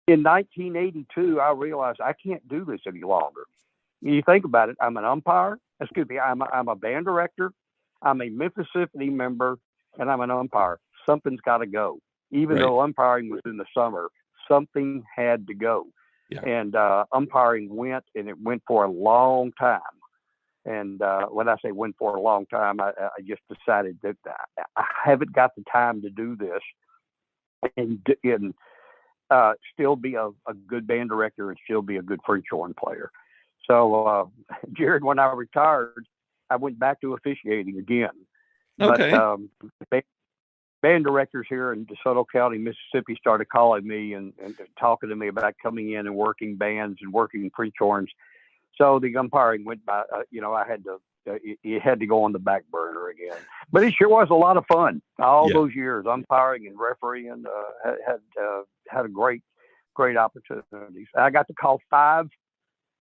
in 1982, I realized I can't do this any longer. You think about it, I'm an umpire. I'm a band director. I'm a Memphis Symphony member, and I'm an umpire. Something's got to go. Even though umpiring was in the summer, something had to go. Yeah. And umpiring went, and it went for a long time. And when I say went for a long time, I just decided that I haven't got the time to do this. and still be a good band director and still be a good French horn player. So, Jared, when I retired, I went back to officiating again. Okay. But band directors here in DeSoto County, Mississippi, started calling me and talking to me about coming in and working bands and working French horns. So the umpiring went by. I had to. It had to go on the back burner again. But it sure was a lot of fun. All those years umpiring and refereeing, had a great opportunities. I got to call 5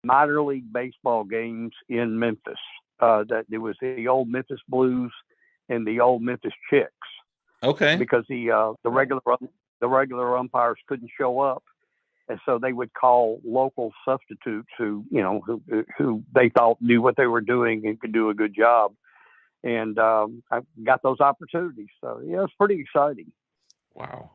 minor league baseball games in Memphis. That it was the old Memphis Blues and the old Memphis Chicks. Okay. Because the regular umpires couldn't show up, and so they would call local substitutes who they thought knew what they were doing and could do a good job. And I got those opportunities. So it's pretty exciting. Wow.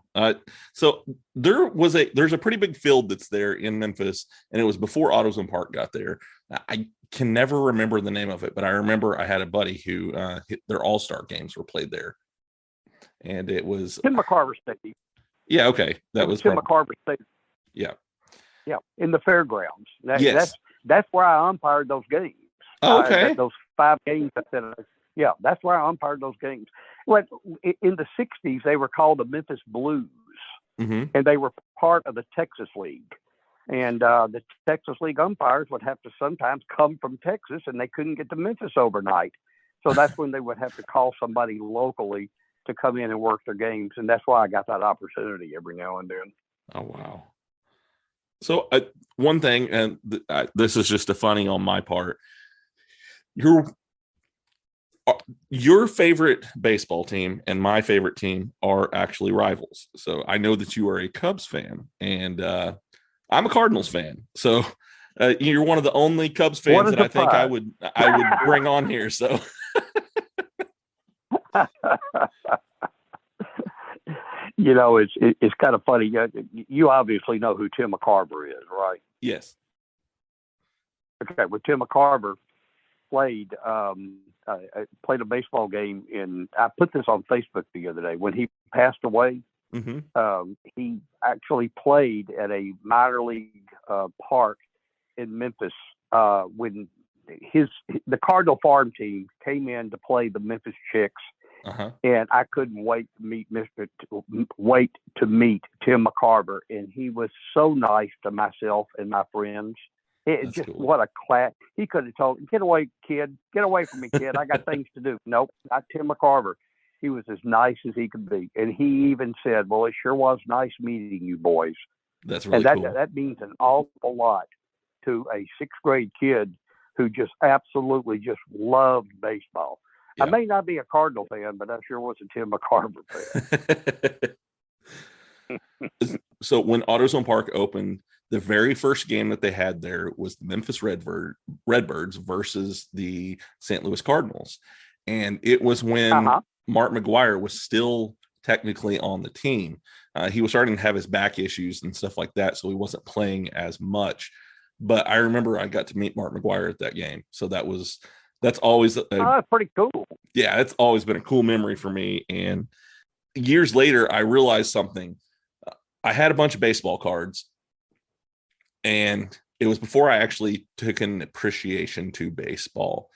So there's a pretty big field that's there in Memphis, and it was before AutoZone Park got there. I can never remember the name of it, but I remember I had a buddy who their all-star games were played there. And it was Tim McCarver Stadium. Yeah, okay. That was Tim McCarver Stadium. Yeah. Yeah, in the fairgrounds. Yes. That's where I umpired those games. Oh, okay. Those 5 games. That's where I umpired those games. Well, in the 60s, they were called the Memphis Blues, and they were part of the Texas League. And the Texas League umpires would have to sometimes come from Texas, and they couldn't get to Memphis overnight. So that's when they would have to call somebody locally to come in and work their games. And that's why I got that opportunity every now and then. Oh, wow. So one thing, and this is just a funny on my part, your favorite baseball team and my favorite team are actually rivals. So I know that you are a Cubs fan, and I'm a Cardinals fan. So you're one of the only Cubs fans that I think I would bring on here. So it's kind of funny. You obviously know who Tim McCarver is, right? Yes. Okay. Well, Tim McCarver played a baseball game I put this on Facebook the other day. When he passed away, he actually played at a minor league park in Memphis when the Cardinal farm team came in to play the Memphis Chicks. And I couldn't wait to meet Tim McCarver, and he was so nice to myself and my friends. It's just cool. What a class. He could have told, "Get away, kid. Get away from me, kid. I got things to do." Nope, not Tim McCarver. He was as nice as he could be. And he even said, "Well, it sure was nice meeting you boys." That's really cool. That means an awful lot to a 6th grade kid who just absolutely just loved baseball. Yeah. I may not be a Cardinal fan, but I sure was a Tim McCarver fan. So when AutoZone Park opened, the very first game that they had there was the Memphis Redbirds versus the St. Louis Cardinals. And it was when Mark McGwire was still technically on the team. He was starting to have his back issues and stuff like that, so he wasn't playing as much. But I remember I got to meet Mark McGwire at that game. So that's always pretty cool. Yeah, it's always been a cool memory for me. And years later, I realized something. I had a bunch of baseball cards, and it was before I actually took an appreciation to baseball.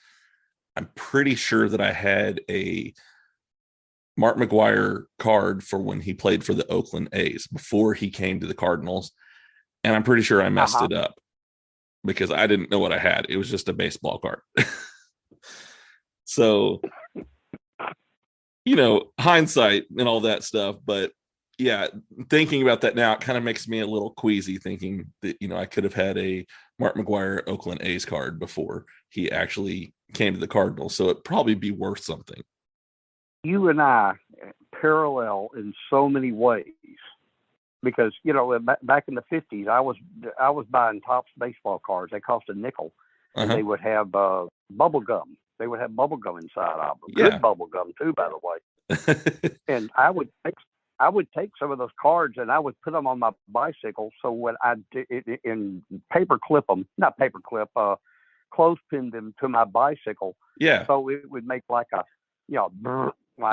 I'm pretty sure that I had a Mark McGwire card for when he played for the Oakland A's before he came to the Cardinals. And I'm pretty sure I messed it up because I didn't know what I had. It was just a baseball card. So, hindsight and all that stuff. But yeah, thinking about that now, it kind of makes me a little queasy thinking that, I could have had a Mark McGwire Oakland A's card before he actually came to the Cardinals. So it'd probably be worth something. You and I parallel in so many ways because, back in the 50s, I was buying Topps baseball cards. They cost a nickel, and they would have bubble gum. They would have bubble gum inside of them. Yeah. Good bubble gum too, by the way. And I would take some of those cards and I would put them on my bicycle. So when I did in clothespin them to my bicycle. Yeah. So it would make like a, I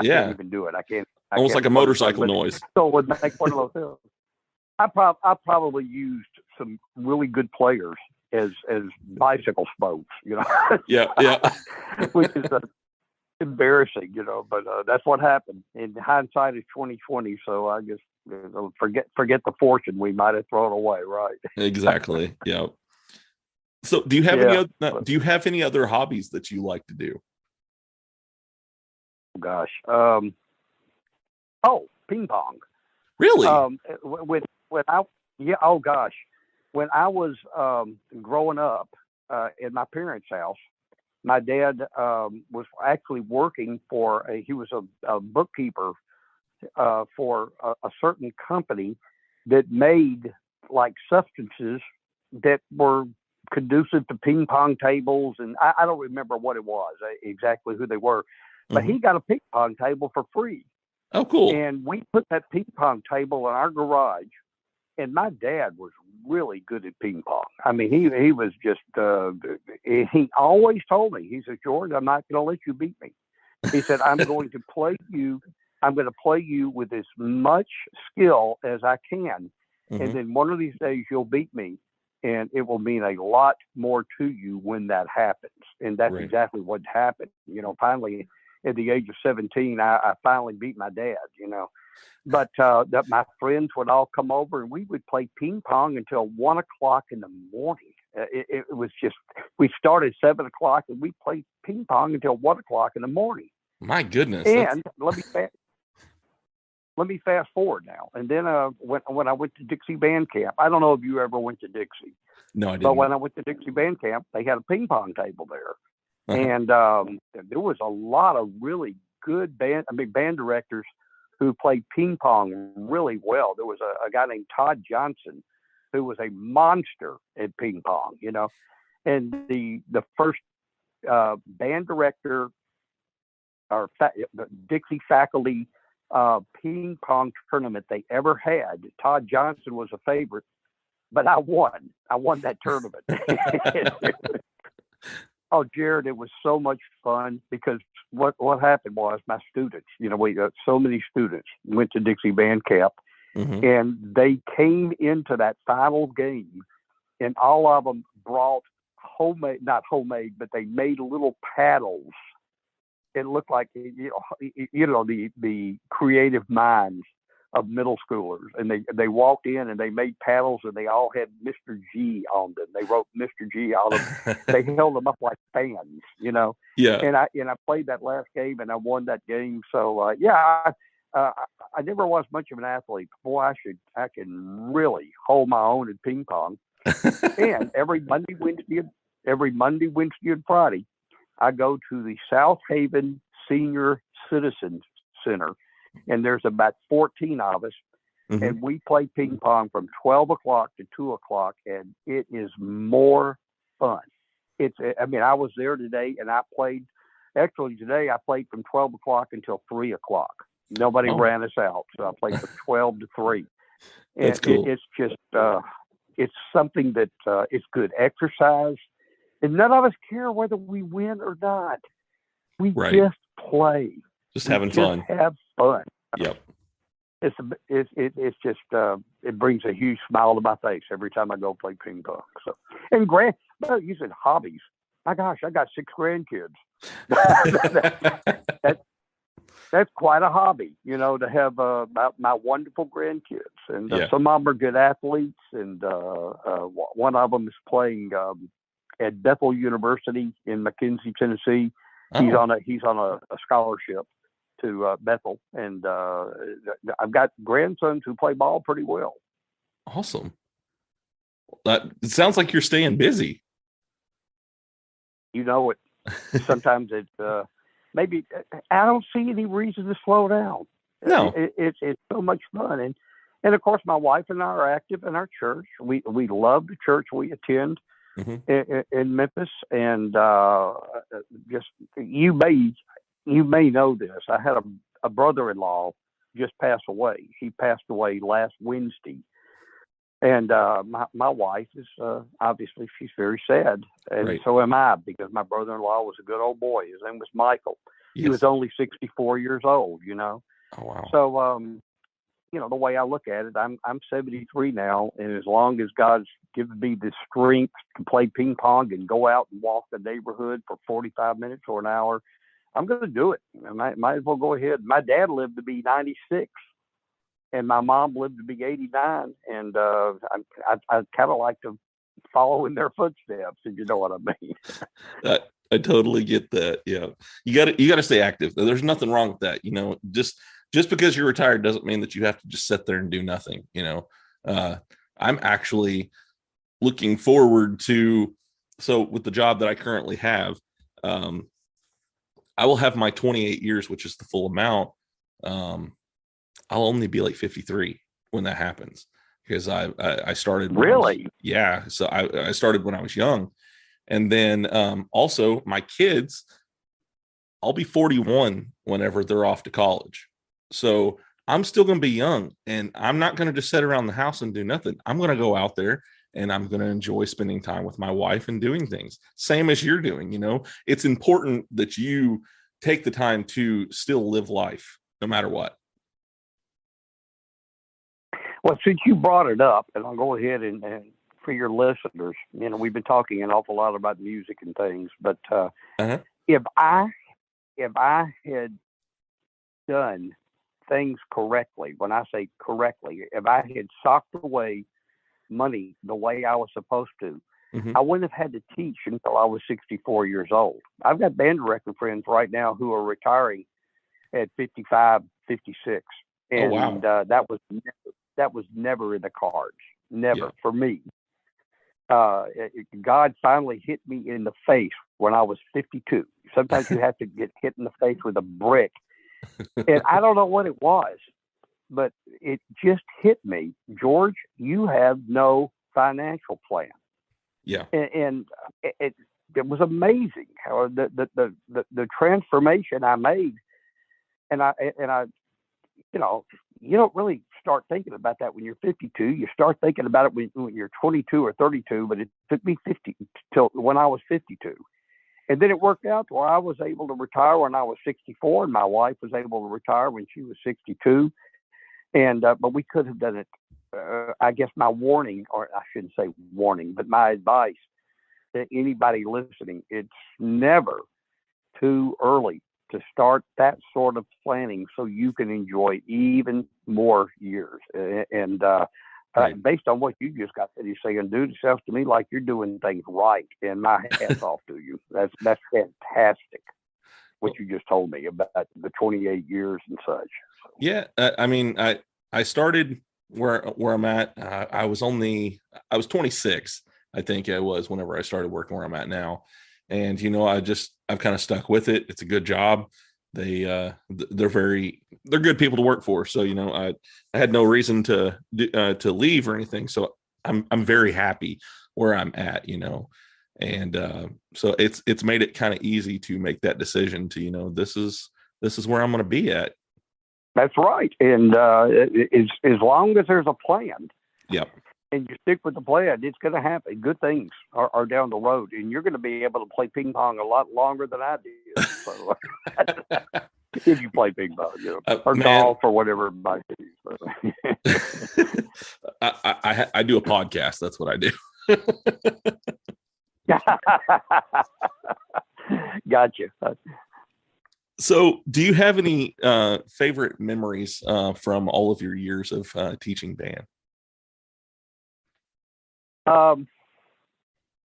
can't even do it. I can't. Almost like a motorcycle noise. So it would make one of those things. I probably used some really good players as bicycle spokes, you know. Yeah. Which is embarrassing, you know, but that's what happened. In hindsight is 2020, so I guess forget the fortune we might have thrown away, right? Exactly. Yeah. So, do you have any other hobbies that you like to do? Gosh, ping pong. Really? When I was growing up in my parents' house, my dad was actually working he was a bookkeeper for a certain company that made like substances that were conducive to ping pong tables, and I don't remember what it was exactly who they were, but he got a ping pong table for free. Oh, cool. And we put that ping pong table in our garage, and my dad was really good at ping pong. I mean, he was just, he always told me, he said, George, I'm not going to let you beat me. He said, I'm going to play you with as much skill as I can. And then one of these days you'll beat me, and it will mean a lot more to you when that happens. And that's exactly what happened. You know, finally, at the age of 17, I finally beat my dad, you know. But my friends would all come over, and we would play ping pong until 1 o'clock in the morning. It was just, we started 7 o'clock, and we played ping pong until 1 o'clock in the morning. My goodness. And let me fast forward now. And then when I went to Dixie Band Camp, I don't know if you ever went to Dixie. No, I didn't. But when I went to Dixie Band Camp, they had a ping pong table there. And there was a lot of really good band directors who played ping pong really well. There was a guy named Todd Johnson who was a monster at ping pong, you know. And the first band director or the Dixie faculty ping pong tournament they ever had, Todd Johnson was a favorite, but I won that tournament. Oh, Jared, it was so much fun because what happened was my students, you know, we so many students went to Dixie Band Camp, and they came into that final game, and all of them brought not homemade, but they made little paddles. It looked like, you know, the creative minds of middle schoolers, and they walked in and they made paddles, and they all had Mr. G on them. They wrote Mr. G on them. They held them up like fans, you know. Yeah. And I played that last game, and I won that game. So I never was much of an athlete. Boy, I can really hold my own in ping pong. And every Monday, Wednesday, and Friday, I go to the South Haven Senior Citizens Center. And there's about 14 of us, and we play ping pong from 12 o'clock to 2 o'clock, and it is more fun. I was there today, and I played from 12 o'clock until 3 o'clock. Nobody ran us out, so I played from 12 to 3. And that's cool. It's just, it's something that it's good exercise, and none of us care whether we win or not. We just play. Just having fun. Have fun. Yep. It's just it brings a huge smile to my face every time I go play ping pong. So, and you said hobbies. My gosh, I got 6 grandkids. That's quite a hobby, you know, to have my wonderful grandkids, and some of them are good athletes, and one of them is playing at Bethel University in McKenzie, Tennessee. He's on a scholarship to Bethel, and I've got grandsons who play ball pretty well. Awesome. It sounds like you're staying busy. You know it. Sometimes it's maybe I don't see any reason to slow down. No, it's so much fun, and of course my wife and I are active in our church. We love the church we attend in Memphis, and just you may know this. I had a brother-in-law just pass away. He passed away last Wednesday. And my wife is obviously, she's very sad. And so am I, because my brother-in-law was a good old boy. His name was Michael. Yes. He was only 64 years old, you know. Oh, wow. So, the way I look at it, I'm 73 now, and as long as God's given me the strength to play ping pong and go out and walk the neighborhood for 45 minutes or an hour, I'm going to do it. I might as well go ahead. My dad lived to be 96, and my mom lived to be 89, and I kind of like to follow in their footsteps, if you know what I mean. I totally get that. Yeah, you got to stay active. There's nothing wrong with that. Just because you're retired doesn't mean that you have to just sit there and do nothing. I'm actually looking forward to. So with the job that I currently have, I will have my 28 years, which is the full amount. I'll only be like 53 when that happens, because I started. Really? Yeah. So I started when I was young. And then also my kids, I'll be 41 whenever they're off to college. So I'm still going to be young, and I'm not going to just sit around the house and do nothing. I'm going to go out there, and I'm going to enjoy spending time with my wife and doing things. Same as you're doing. It's important that you take the time to still live life no matter what. Well, since you brought it up, and I'll go ahead and for your listeners, we've been talking an awful lot about music and things, but if I had done things correctly, when I say correctly, if I had socked away money the way I was supposed to, I wouldn't have had to teach until I was 64 years old. I've got band director friends right now who are retiring at 55, 56. And oh, wow. that was never in the cards. Never for me. God finally hit me in the face when I was 52. Sometimes you have to get hit in the face with a brick. And I don't know what it was, but it just hit me. George, you have no financial plan. Yeah. And it was amazing how the transformation I made. And I you don't really start thinking about that when you're 52. You start thinking about it when you're 22 or 32, but it took me 50 till when I was 52. And then it worked out where I was able to retire when I was 64, and my wife was able to retire when she was 62. And, but we could have done it. I guess my warning, or I shouldn't say warning, but my advice to anybody listening, it's never too early to start that sort of planning so you can enjoy even more years. And based on what you just got finished saying, dude, it sounds to me like you're doing things right. And my hat's off to you. That's fantastic, what you just told me about the 28 years and such. Yeah. I started where I'm at. I was 26, I think I was, whenever I started working where I'm at now. And, I've kind of stuck with it. It's a good job. They're good people to work for. So, I had no reason to leave or anything. So I'm very happy where I'm at, and so it's made it kind of easy to make that decision to, this is where I'm going to be at. That's right. And as long as there's a plan. Yep. And you stick with the plan, it's going to happen. Good things are down the road, and you're going to be able to play ping pong a lot longer than I did. So, if you play ping pong, or golf or whatever it might be. I do a podcast. That's what I do. Gotcha. So, do you have any favorite memories from all of your years of teaching band?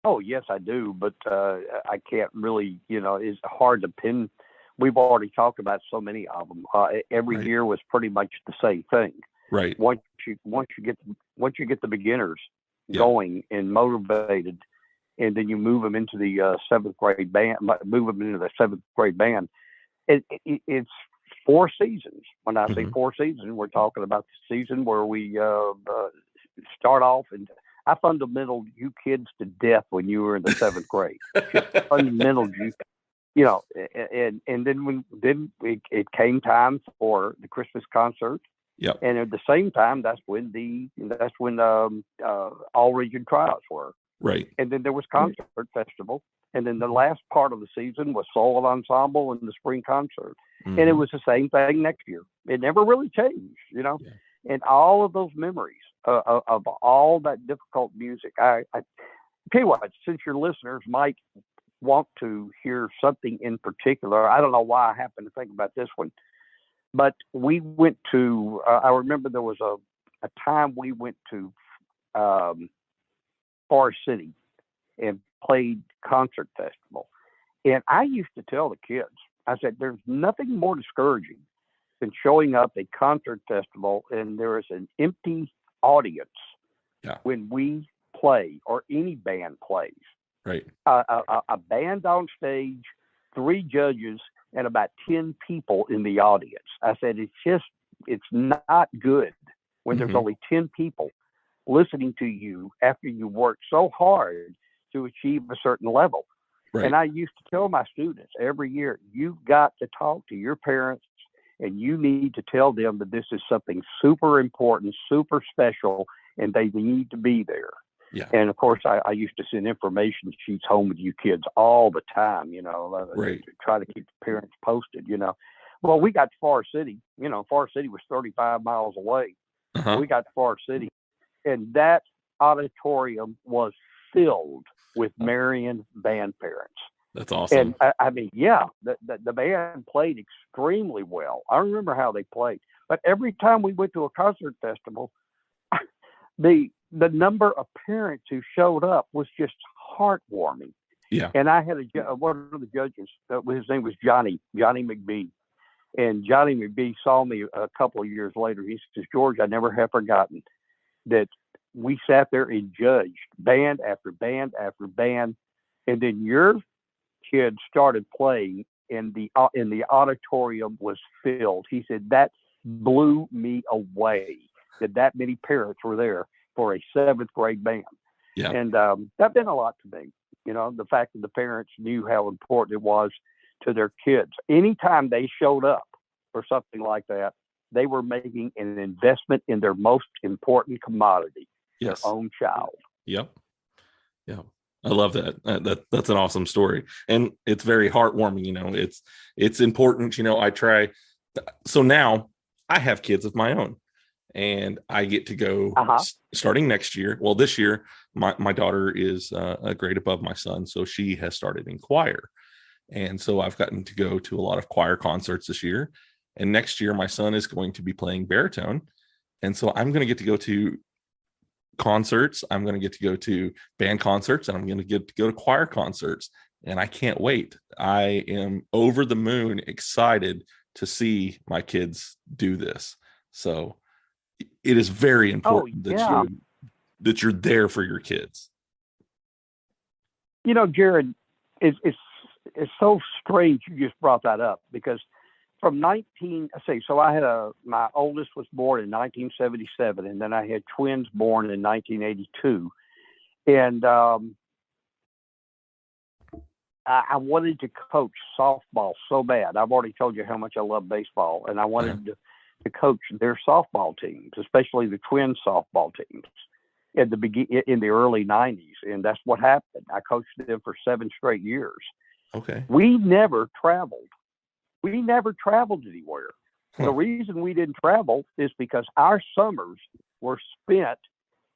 Oh yes, I do, but I can't really, it's hard to pin. We've already talked about so many of them. Every year was pretty much the same thing. Right. Once you get the beginners going and motivated, and then you move them into the seventh grade band. It's 4 seasons. When I say 4 seasons, we're talking about the season where we start off, and I fundamental you kids to death when you were in the 7th grade. Just fundamental you, and then it came time for the Christmas concert. Yep. And at the same time, that's when all region tryouts were. Right. And then there was concert festival. And then the last part of the season was solo ensemble and the spring concert. Mm-hmm. And it was the same thing next year. It never really changed, you know. Yeah. And all of those memories of all that difficult music. I tell you what, since your listeners might want to hear something in particular, I don't know why I happened to think about this one, but we went to, I remember there was a time we went to Forest City and played concert festival. And I used to tell the kids, I said, there's nothing more discouraging than showing up at concert festival and there is an empty audience when we play or any band plays. Right. A band on stage, 3 judges, and about 10 people in the audience. I said, it's not good when there's only 10 people listening to you after you worked so hard to achieve a certain level. Right. And I used to tell my students every year, you've got to talk to your parents and you need to tell them that this is something super important, super special, and they need to be there. Yeah. And of course, I used to send information sheets home with you kids all the time, you know, right. to try to keep the parents posted, you know. Well, we got to Forest City, you know, Forest City was 35 miles away. Uh-huh. We got to Forest City, and that auditorium was filled with Marion band parents. That's awesome. And I mean, yeah, the band played extremely well. I remember how they played. But every time we went to a concert festival, the number of parents who showed up was just heartwarming. Yeah. And I had one of the judges, his name was Johnny McBee. And Johnny McBee saw me a couple of years later. He says, George, I never have forgotten that we sat there and judged band after band after band. And then your kids started playing and the auditorium was filled. He said, that blew me away that many parents were there for a 7th grade band. Yeah. And that meant a lot to me. You know, the fact that the parents knew how important it was to their kids. Anytime they showed up for something like that, they were making an investment in their most important commodity, their own child. Yep. Yeah. I love that. That's an awesome story. And it's very heartwarming. You know, it's important. You know, I try. So now I have kids of my own and I get to go starting next year. Well, this year, my daughter is a grade above my son. So she has started in choir. And so I've gotten to go to a lot of choir concerts this year. And next year, my son is going to be playing baritone. And so I'm going to get to go to concerts. I'm going to get to go to band concerts, and I'm going to get to go to choir concerts. And I can't wait. I am over the moon excited to see my kids do this. So it is very important that you're there for your kids. You know, Jared, it's so strange you just brought that up, because from my oldest was born in 1977, and then I had twins born in 1982. And I wanted to coach softball so bad. I've already told you how much I love baseball, and I wanted to coach their softball teams, especially the twin softball teams in the early 90s. And that's what happened. I coached them for 7 straight years. Okay. We never traveled anywhere. The reason we didn't travel is because our summers were spent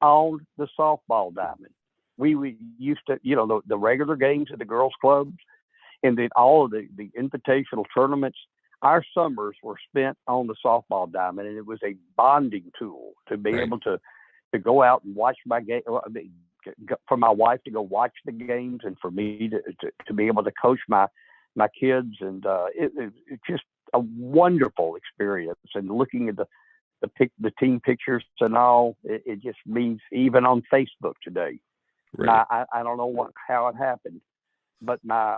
on the softball diamond. We used to, you know, the regular games at the girls' clubs, and then all of the invitational tournaments. Our summers were spent on the softball diamond, and it was a bonding tool to be able to go out and watch my game, for my wife to go watch the games, and for me to be able to coach my kids. And it's just a wonderful experience. And looking at the team pictures and all, it just means, even on Facebook today. Right. I don't know how it happened, but my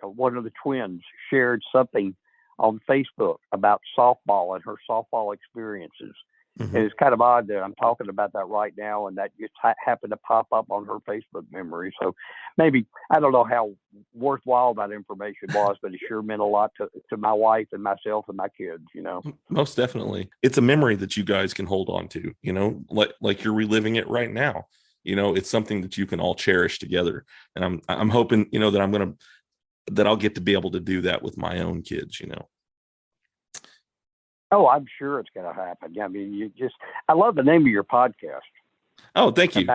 one of the twins shared something on Facebook about softball and her softball experiences. Mm-hmm. And it's kind of odd that I'm talking about that right now, and that just happened to pop up on her Facebook memory. So maybe, I don't know how worthwhile that information was, but it sure meant a lot to my wife and myself and my kids, you know. Most definitely. It's a memory that you guys can hold on to, you know, like you're reliving it right now. It's something that you can all cherish together. And I'm hoping, that I'll get to be able to do that with my own kids. Oh, I'm sure it's going to happen. I mean, I love the name of your podcast. Oh, thank you.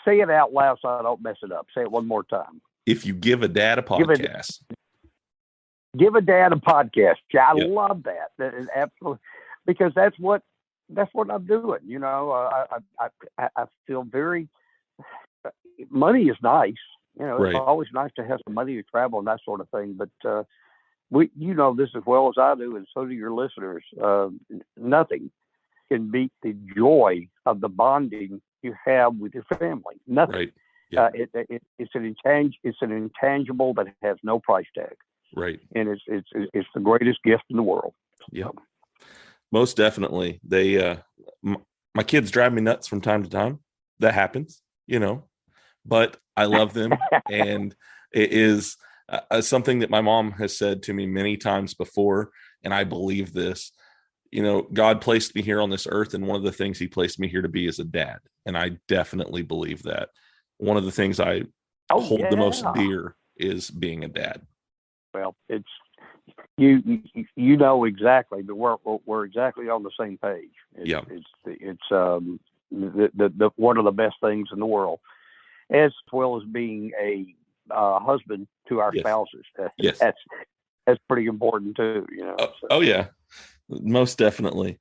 Say it out loud so I don't mess it up. Say it one more time. If you give a dad a podcast. Give a dad a podcast. Yeah, I Yep. love that. That is absolutely, because that's what I'm doing. I feel very. Money is nice. Right. It's always nice to have some money to travel and that sort of thing. But we, this as well as I do, and so do your listeners. Nothing can beat the joy of the bonding you have with your family. Nothing. Right. Yeah. It's an intangible that has no price tag. Right. And it's the greatest gift in the world. Yep. Most definitely. They my kids drive me nuts from time to time. That happens, but I love them. And it is something that my mom has said to me many times before, and I believe this. God placed me here on this earth, and one of the things he placed me here to be is a dad. And I definitely believe that. One of the things I hold the most dear is being a dad. Well, it's you know exactly, but we're exactly on the same page. It's the one of the best things in the world, as well as being a husband to our spouses. Yes, that's pretty important too. Oh yeah, most definitely.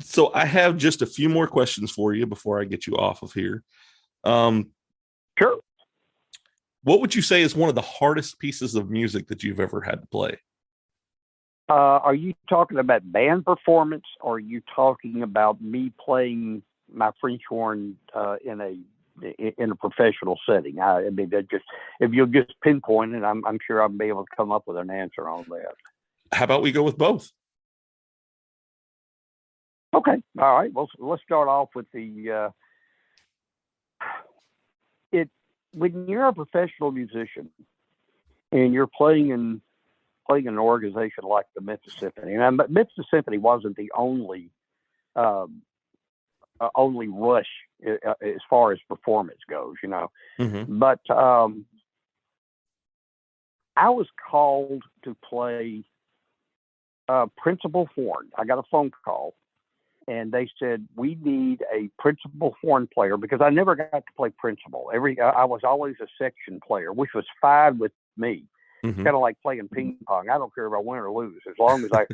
So I have just a few more questions for you before I get you off of here. Sure. What would you say is one of the hardest pieces of music that you've ever had to play? Are you talking about band performance, or are you talking about me playing my French horn in a professional setting? I mean, if you'll just pinpoint it, I'm sure I'll be able to come up with an answer on that. How about we go with both? Okay. All right. Well, let's start off with when you're a professional musician and you're playing in an organization like the Memphis Symphony, and Memphis Symphony wasn't the only rush as far as performance goes, Mm-hmm. But I was called to play principal horn. I got a phone call, and they said, we need a principal horn player, because I never got to play principal. I was always a section player, which was fine with me. Mm-hmm. Kind of like playing ping pong. I don't care if I win or lose, as long as I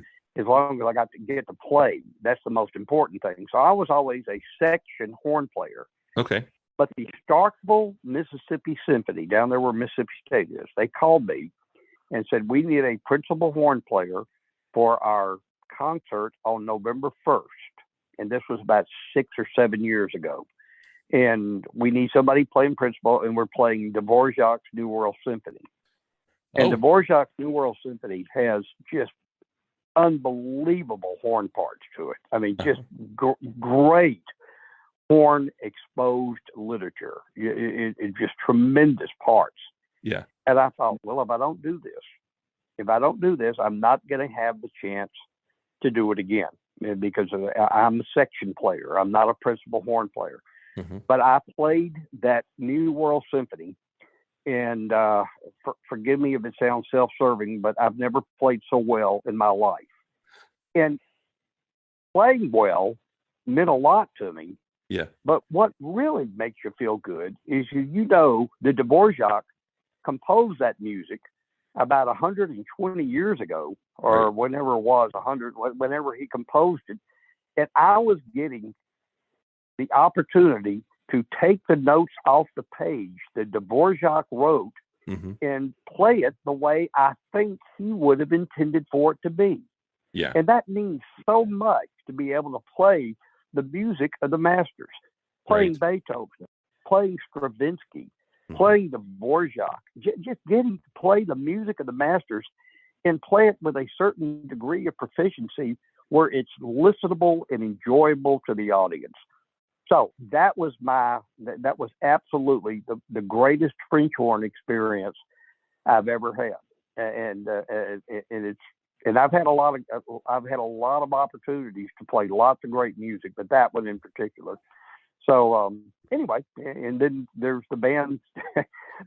got to get to play. That's the most important thing. So I was always a section horn player. Okay. But the Starkville, Mississippi Symphony, down there where Mississippi State is, they called me and said, we need a principal horn player for our concert on November 1st. And this was about 6 or 7 years ago. And we need somebody playing principal, and we're playing Dvorak's New World Symphony. And Dvorak's New World Symphony has just unbelievable horn parts to it. I mean, just great horn exposed literature. It's just tremendous parts. Yeah. And I thought, well, if I don't do this, I'm not going to have the chance to do it again, because I'm a section player. I'm not a principal horn player. Mm-hmm. But I played that New World Symphony, and forgive me if it sounds self-serving, but I've never played so well in my life. And playing well meant a lot to me. Yeah. But what really makes you feel good is that Dvorak composed that music about 120 years ago, or whenever it was, whenever he composed it. And I was getting the opportunity to take the notes off the page that Dvorak wrote, mm-hmm. and play it the way I think he would have intended for it to be. Yeah. And that means so much, to be able to play the music of the masters, playing Beethoven, playing Stravinsky, mm-hmm. playing Dvorak, just getting to play the music of the masters and play it with a certain degree of proficiency where it's listenable and enjoyable to the audience. So that was absolutely the greatest French horn experience I've ever had, and I've had a lot of opportunities to play lots of great music, but that one in particular So anyway, and then there's the band,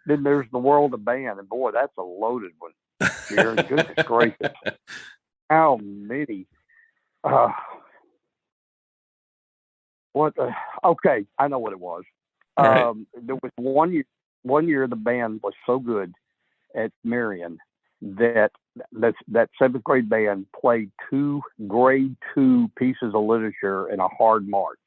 then there's the world of band, and boy, that's a loaded one. Jared, goodness gracious, how many? Okay, I know what it was. Right. There was one year the band was so good at Marion that seventh grade band played 2 grade 2 pieces of literature in a hard march.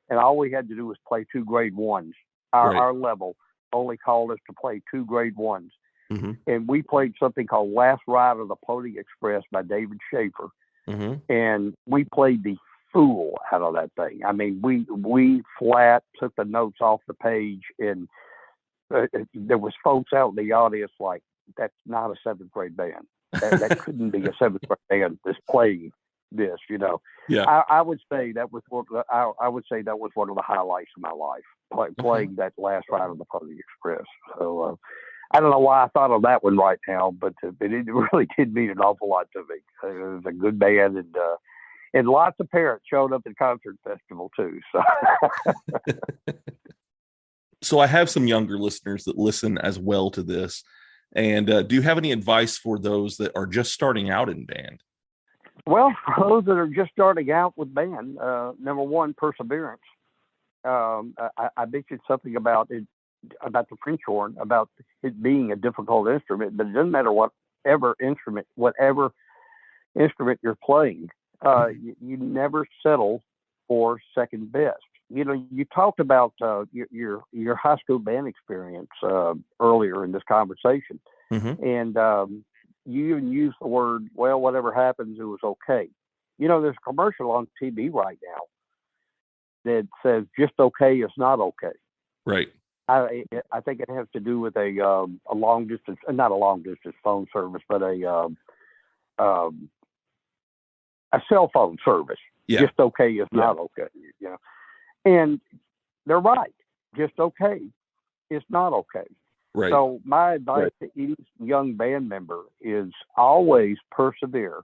And all we had to do was play 2 grade 1s. Our level only called us to play 2 grade 1s. Mm-hmm. And we played something called Last Ride of the Pony Express by David Schaefer. Mm-hmm. And we played the fool out of that thing. I mean, we flat took the notes off the page, and there was folks out in the audience like, that's not a 7th grade band. That couldn't be a 7th grade band that's playing this, you know. Yeah. I would say that was one of the highlights of my life, playing that Last Ride of the Pony Express. So I don't know why I thought of that one right now, but it really did mean an awful lot to me. It was a good band, and lots of parents showed up at concert festival too. So. So I have some younger listeners that listen as well to this. And do you have any advice for those that are just starting out in band? Well, for those that are just starting out with band, number one, perseverance. I mentioned something about the French horn, about it being a difficult instrument, but it doesn't matter whatever instrument you're playing. You never settle for second best. You know, you talked about your high school band experience earlier in this conversation, mm-hmm. and you even used the word, well, whatever happens, it was okay. You know, there's a commercial on TV right now that says just okay is not okay. Right. I think it has to do with a long distance, not a long distance phone service, but a cell phone service. Yeah. Just okay is not okay. You know. And they're right. Just okay is not okay. Right. So my advice to any young band member is always persevere.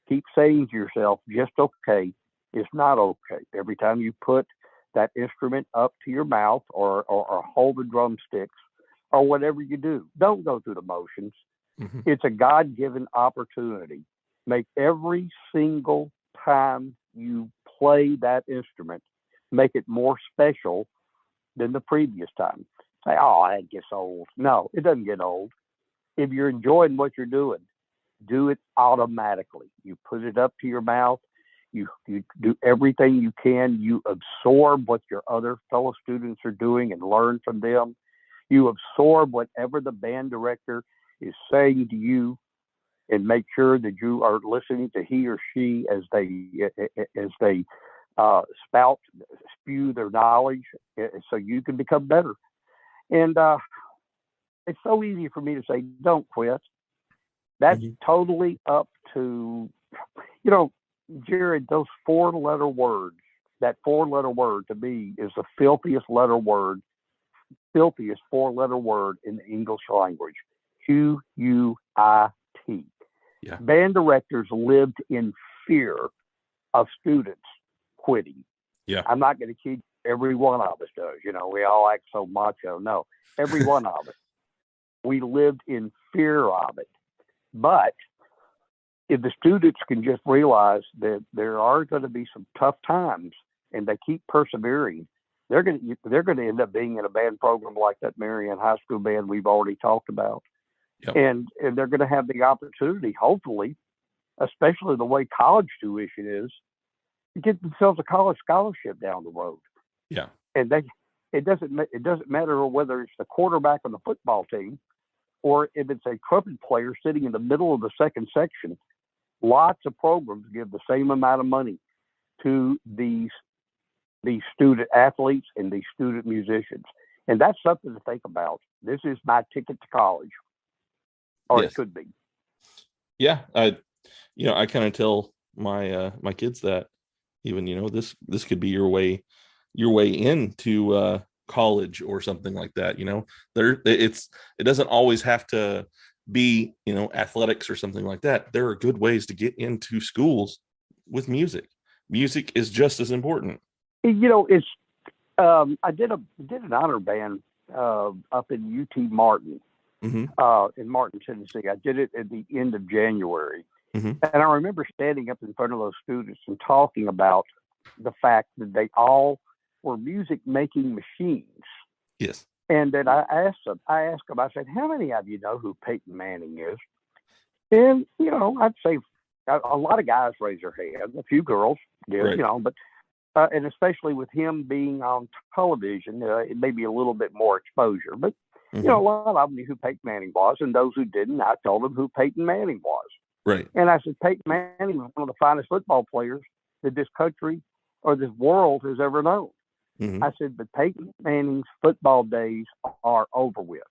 Keep saying to yourself, just okay is not okay. Every time you put that instrument up to your mouth or hold the drumsticks or whatever you do, don't go through the motions. Mm-hmm. It's a God-given opportunity. Make every single time you play that instrument, make it more special than the previous time. Say, oh, that gets old. No, it doesn't get old. If you're enjoying what you're doing, do it automatically. You put it up to your mouth. You do everything you can. You absorb what your other fellow students are doing and learn from them. You absorb whatever the band director is saying to you, and make sure that you are listening to he or she as they spew their knowledge, so you can become better. And it's so easy for me to say, don't quit. That's totally up to, you know, Jared, those 4-letter words, that 4-letter word to me is the filthiest 4-letter word in the English language. QUIT. Yeah. Band directors lived in fear of students quitting. Yeah. I'm not going to kid you, every one of us does. You know, we all act so macho. No, every one of us. We lived in fear of it. But if the students can just realize that there are going to be some tough times and they keep persevering, they're going to end up being in a band program like that Marion High School band we've already talked about. Yep. And they're going to have the opportunity, hopefully, especially the way college tuition is, to get themselves a college scholarship down the road. Yeah. And it doesn't matter whether it's the quarterback on the football team or if it's a trumpet player sitting in the middle of the second section. Lots of programs give the same amount of money to these student athletes and these student musicians. And that's something to think about. This is my ticket to college. Or yes. It could be. Yeah. I kind of tell my kids that even, this could be your way into college or something like that. It doesn't always have to be, athletics or something like that. There are good ways to get into schools with music. Music is just as important. It's I did an honor band up in UT Martin, Mm-hmm. in Martin, Tennessee. I did it at the end of January. Mm-hmm. And I remember standing up in front of those students and talking about the fact that they all were music making machines. Yes. And then I asked them, I said, how many of you know who Peyton Manning is? And, I'd say a lot of guys raise their hand, a few girls did, Right. but, and especially with him being on television, it may be a little bit more exposure. But, Mm-hmm. a lot of them knew who Peyton Manning was, and those who didn't, I told them who Peyton Manning was. Right. And I said, Peyton Manning was one of the finest football players that this country or this world has ever known. Mm-hmm. I said, but Peyton Manning's football days are over with.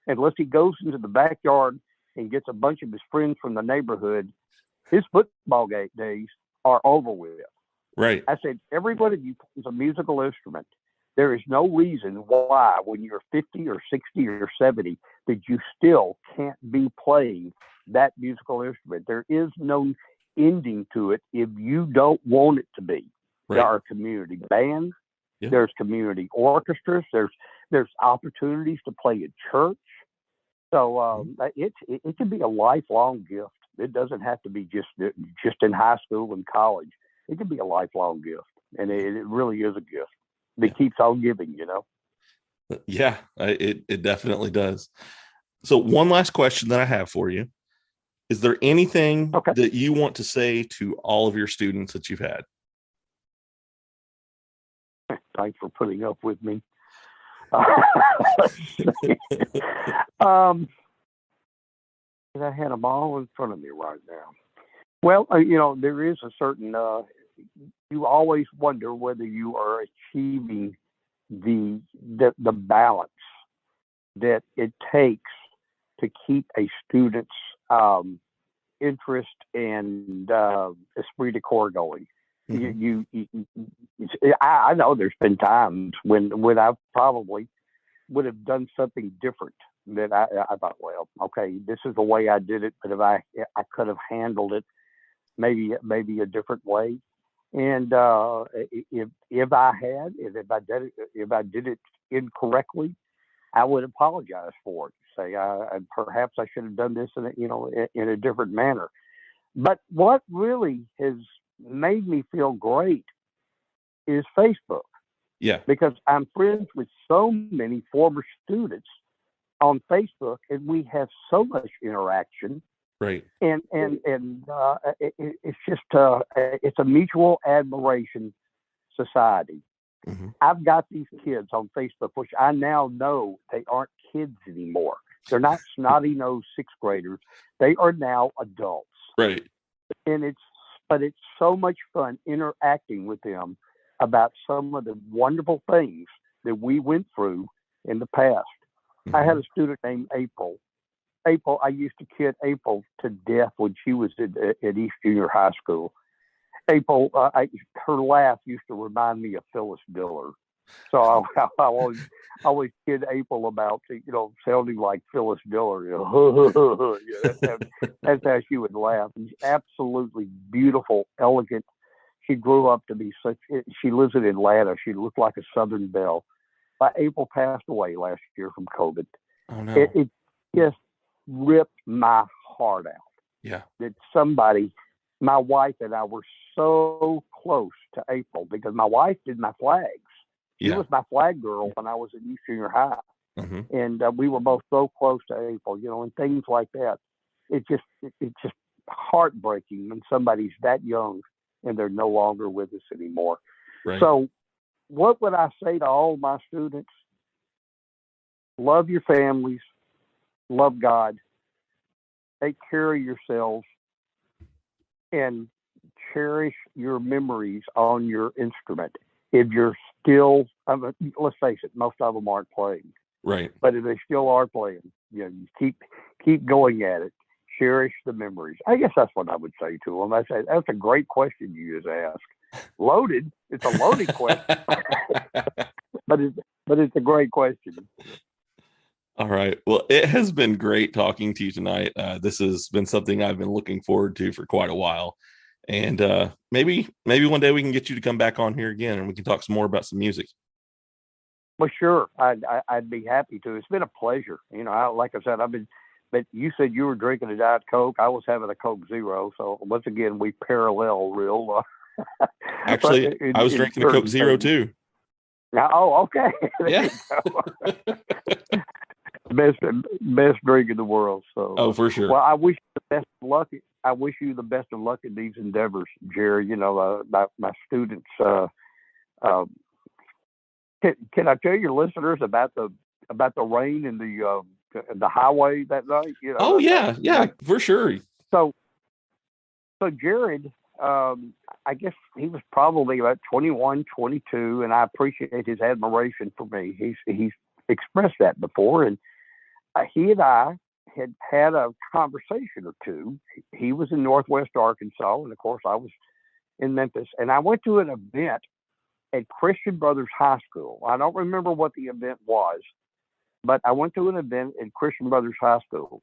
Unless he goes into the backyard and gets a bunch of his friends from the neighborhood, his football days are over with. Right. I said, every one of you plays a musical instrument. There is no reason why, when you're 50 or 60 or 70, that you still can't be playing that musical instrument. There is no ending to it if you don't want it to be. Right. There are community bands. Yeah. There's community orchestras. There's opportunities to play at church. So it can be a lifelong gift. It doesn't have to be just in high school and college. It can be a lifelong gift, and it really is a gift that keeps on giving. Yeah, it definitely does. So one last question that I have for you. Is there anything that you want to say to all of your students that you've had? Thanks for putting up with me. I had them all in front of me right now. Well, there is a certain, you always wonder whether you are achieving the balance that it takes to keep a student's interest and esprit de corps going. Mm-hmm. I know there's been times when I probably would have done something different that I thought, well, okay, this is the way I did it, but if I could have handled it maybe a different way. And if I did it incorrectly, I would apologize for it. Say, perhaps I should have done this in a different manner. But what really has made me feel great is Facebook. Yeah. Because I'm friends with so many former students on Facebook, and we have so much interaction. Right. And it's just it's a mutual admiration society. Mm-hmm. I've got these kids on Facebook, which I now know they aren't kids anymore. They're not snotty-nosed sixth graders. They are now adults. Right. And it's so much fun interacting with them about some of the wonderful things that we went through in the past. Mm-hmm. I had a student named April. I used to kid April to death when she was at East Junior High School. April, her laugh used to remind me of Phyllis Diller. So I always kid April about, sounding like Phyllis Diller. That's how she would laugh. She's absolutely beautiful, elegant. She grew up to be she lives in Atlanta. She looked like a Southern belle. But April passed away last year from COVID. Oh, no. It just ripped my heart out. Yeah. That somebody, my wife and I were so close to April because my wife did my flags. She was my flag girl when I was at East Junior High. Mm-hmm. And we were both so close to April, and things like that. It's just heartbreaking when somebody's that young and they're no longer with us anymore. Right. So what would I say to all my students? Love your families, love God, take care of yourselves, and cherish your memories on your instrument. If you're still, let's face it, most of them aren't playing. Right. But if they still are playing, you keep going at it. Cherish the memories. I guess that's what I would say to them. That's a great question you just asked. Loaded. It's a loaded question, but it's a great question. All right. Well, it has been great talking to you tonight. This has been something I've been looking forward to for quite a while. And maybe one day we can get you to come back on here again and we can talk some more about some music. Well, sure. I'd be happy to. It's been a pleasure. Like I said, but you said you were drinking a Diet Coke. I was having a Coke Zero. So once again, we parallel real. Actually, I was drinking a Coke Zero too. Now, okay. Yeah. best drink in the world. So. Oh, for sure. Well, I wish you the best of luck. I wish you the best of luck in these endeavors, Jerry. My students. Can I tell your listeners about the rain and the highway that night? Oh yeah, for sure. So Jared, I guess he was probably about 21, 22, and I appreciate his admiration for me. He's expressed that before, and he and I had a conversation or two. He was in Northwest Arkansas, and of course I was in Memphis, and I went to an event at Christian Brothers High School. I don't remember what the event was, but I went to an event at Christian Brothers High School,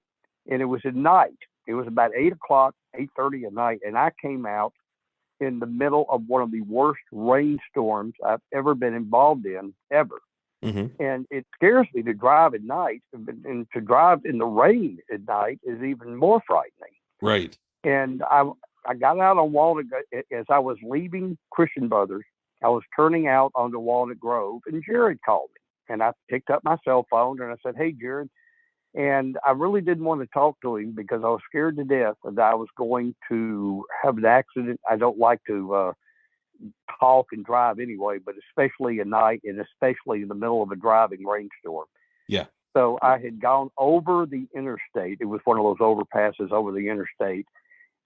and it was at night. It was about 8 o'clock, 8:30 at night, and I came out in the middle of one of the worst rainstorms I've ever been involved in, ever. Mm-hmm. And it scares me to drive at night, and to drive in the rain at night is even more frightening. Right. And I got out on Walnut, as I was leaving Christian Brothers, I was turning out onto Walnut Grove, and Jared called me. And I picked up my cell phone, and I said, "Hey, Jared." And I really didn't want to talk to him because I was scared to death that I was going to have an accident. I don't like to talk and drive anyway, but especially at night, and especially in the middle of a driving rainstorm. Yeah. So I had gone over the interstate. It was one of those overpasses over the interstate.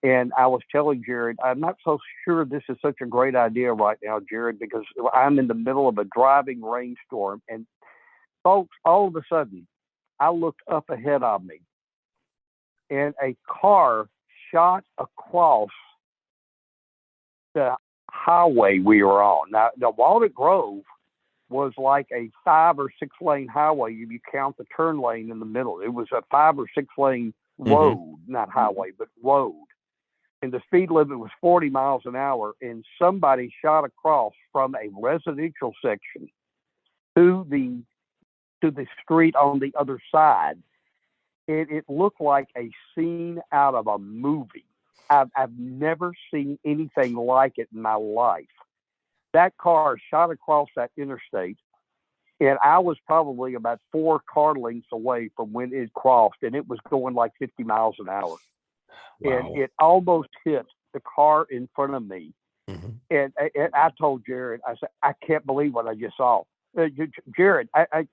And I was telling Jared, I'm not so sure this is such a great idea right now, Jared, because I'm in the middle of a driving rainstorm. And folks, all of a sudden, I looked up ahead of me, and a car shot across the highway we were on. Now, the Walnut Grove was like a 5 or 6 lane highway if you count the turn lane in the middle. It was a 5 or 6 lane road, not highway, but road. And the speed limit was 40 miles an hour, and somebody shot across from a residential section to the street on the other side. It looked like a scene out of a movie. I've never seen anything like it in my life. That car shot across that interstate, and I was probably about 4 car lengths away from when it crossed, and it was going like 50 miles an hour. Wow. And it almost hit the car in front of me. Mm-hmm. And I told Jared, I said, I can't believe what I just saw. Jared, I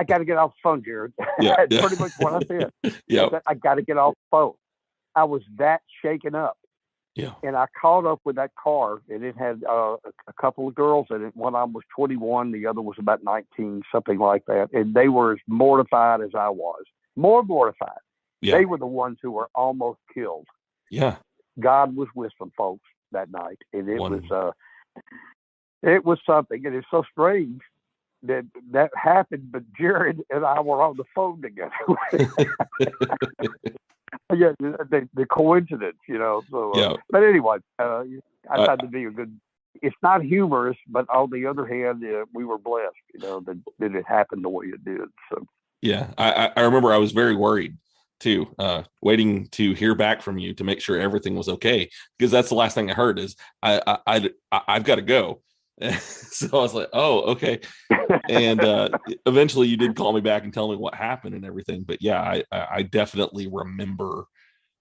got to get off the phone, Jared. Yeah, That's pretty much what I said. Yeah. I got to get off the phone. I was that shaken up. Yeah. And I caught up with that car, and it had a couple of girls in it. One of them was 21, the other was about 19, something like that. And they were as mortified as I was. More mortified. Yeah. They were the ones who were almost killed. Yeah. God was with them folks that night. And it was something. And it's so strange that happened, but Jared and I were on the phone together. Yeah, the coincidence, So, yeah. But anyway, I thought to be a good. It's not humorous, but on the other hand, we were blessed, that it happened the way it did. So. Yeah, I remember I was very worried too, waiting to hear back from you to make sure everything was okay, because that's the last thing I heard is I've got to go. So I was like, oh, okay. And eventually you did call me back and tell me what happened and everything. But yeah, I definitely remember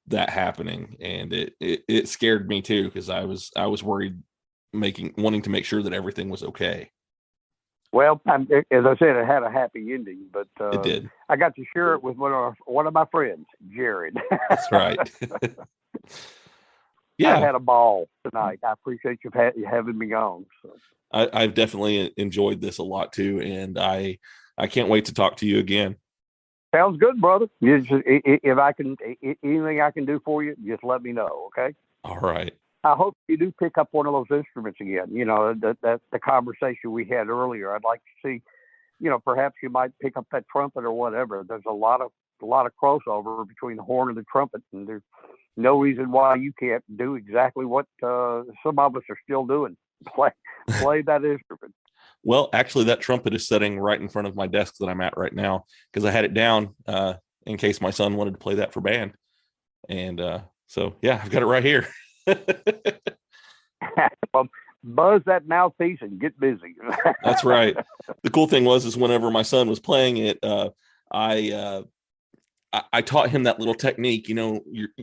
that happening, and it scared me too, because I was worried, wanting to make sure that everything was okay. Well, as I said, it had a happy ending, but it did. I got to share it with one of my friends, Jared. That's right. Yeah, I had a ball tonight. I appreciate you having me on. So. I've definitely enjoyed this a lot too, and I can't wait to talk to you again. Sounds good, brother. If I can, anything I can do for you, just let me know. Okay. All right. I hope you do pick up one of those instruments again. That's the conversation we had earlier. I'd like to see, perhaps you might pick up that trumpet or whatever. There's a lot of crossover between the horn and the trumpet, and there's no reason why you can't do exactly what some of us are still doing. Play that instrument. Well, actually, that trumpet is sitting right in front of my desk that I'm at right now because I had it down in case my son wanted to play that for band. And so, yeah, I've got it right here. Well, buzz that mouthpiece and get busy. That's right. The cool thing is whenever my son was playing it, I taught him that little technique. You know,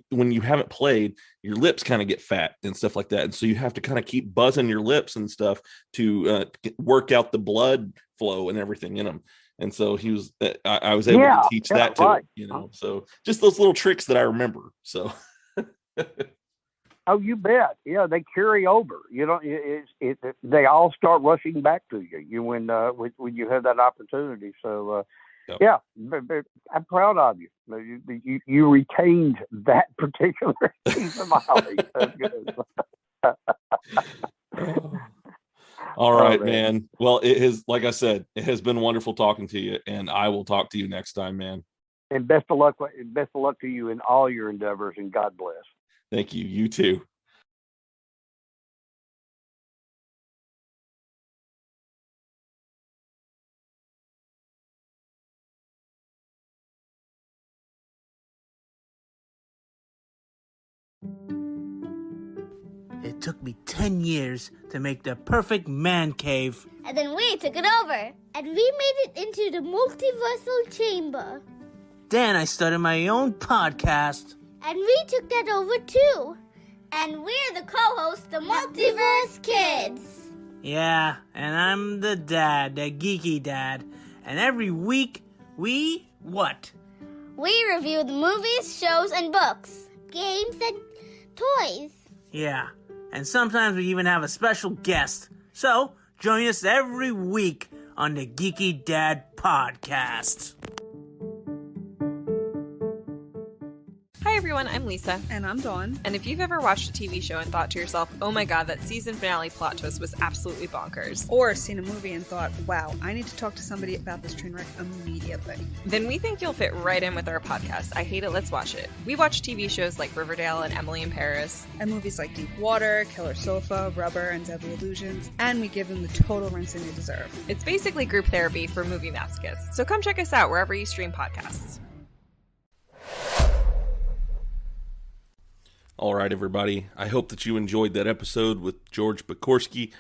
when you haven't played, your lips kind of get fat and stuff like that. And so you have to kind of keep buzzing your lips and stuff to work out the blood flow and everything in them. And so I was able to teach that to him, you know, so just those little tricks that I remember. So. Oh, you bet. Yeah, they carry over. You know, they all start rushing back to you when you have that opportunity. So, Yep. Yeah, I'm proud of you. You retained that particular piece of my hobby. That's good. All right, man. Well, like I said, it has been wonderful talking to you, and I will talk to you next time, man. And best of luck to you in all your endeavors, and God bless. Thank you. You too. It took me 10 years to make the perfect man cave. And then we took it over. And we made it into the multiversal chamber. Then I started my own podcast. And we took that over too. And we're the co-hosts, the Multiverse Kids. Yeah, and I'm the dad, the geeky dad. And every week, we what? We review the movies, shows, and books, games, and toys. Yeah, and sometimes we even have a special guest. So, join us every week on the Geeky Dad Podcast. Hi everyone, I'm Lisa. And I'm Dawn. And if you've ever watched a TV show and thought to yourself, oh my god, that season finale plot twist was absolutely bonkers. Or seen a movie and thought, wow, I need to talk to somebody about this train wreck immediately. Then we think you'll fit right in with our podcast, I Hate It, Let's Watch It. We watch TV shows like Riverdale and Emily in Paris. And movies like Deep Water, Killer Sofa, Rubber, and Deadly Illusions. And we give them the total rinsing they deserve. It's basically group therapy for movie masochists. So come check us out wherever you stream podcasts. All right, everybody. I hope that you enjoyed that episode with George Pokorski,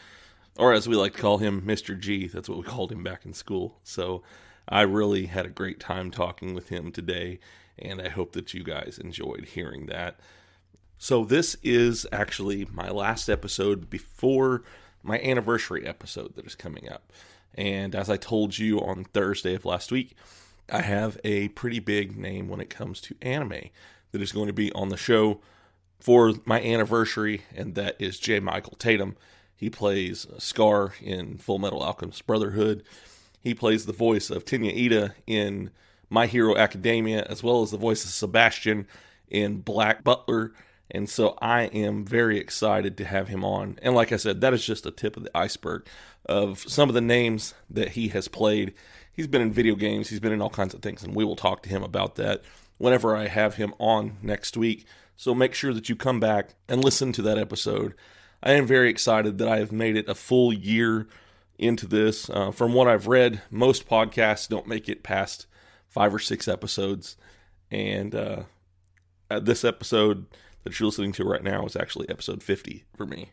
or as we like to call him, Mr. G. That's what we called him back in school. So I really had a great time talking with him today, and I hope that you guys enjoyed hearing that. So this is actually my last episode before my anniversary episode that is coming up. And as I told you on Thursday of last week, I have a pretty big name when it comes to anime that is going to be on the show for my anniversary, and that is J. Michael Tatum. He plays Scar in Full Metal Alchemist Brotherhood. He plays the voice of tunnA in My Hero Academia, as well as the voice of Sebastian in Black Butler. And so I am very excited to have him on. And like I said, that is just the tip of the iceberg of some of the names that he has played. He's been in video games. He's been in all kinds of things, and we will talk to him about that whenever I have him on next week. So make sure that you come back and listen to that episode. I am very excited that I have made it a full year into this. From what I've read, most podcasts don't make it past 5 or 6 episodes. And this episode that you're listening to right now is actually episode 50 for me.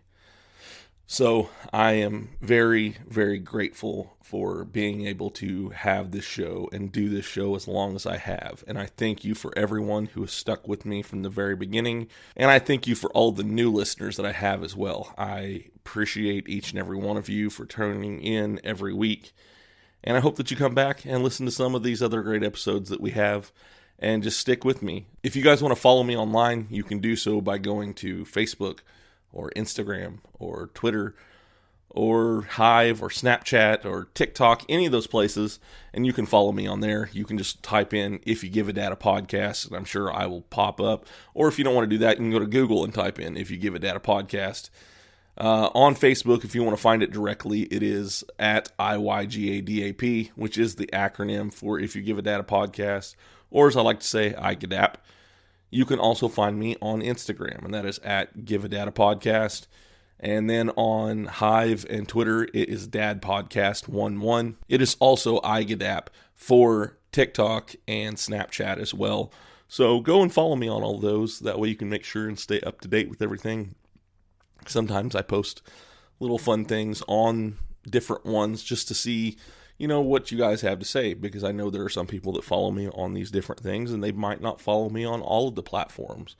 So I am very, very grateful for being able to have this show and do this show as long as I have. And I thank you for everyone who has stuck with me from the very beginning. And I thank you for all the new listeners that I have as well. I appreciate each and every one of you for tuning in every week. And I hope that you come back and listen to some of these other great episodes that we have and just stick with me. If you guys want to follow me online, you can do so by going to Facebook or Instagram, or Twitter, or Hive, or Snapchat, or TikTok, any of those places, and you can follow me on there. You can just type in If You Give a Dad a Podcast, and I'm sure I will pop up. Or if you don't want to do that, you can go to Google and type in If You Give a Dad a Podcast. On Facebook, if you want to find it directly, it is at IYGADAP, which is the acronym for If You Give a Dad a Podcast, or as I like to say, IGADAP. You can also find me on Instagram, and that is at Give a Dad a Podcast. And then on Hive and Twitter, it is dadpodcast11. It is also iGadap for TikTok and Snapchat as well. So go and follow me on all those. That way you can make sure and stay up to date with everything. Sometimes I post little fun things on different ones just to see, what you guys have to say, because I know there are some people that follow me on these different things and they might not follow me on all of the platforms.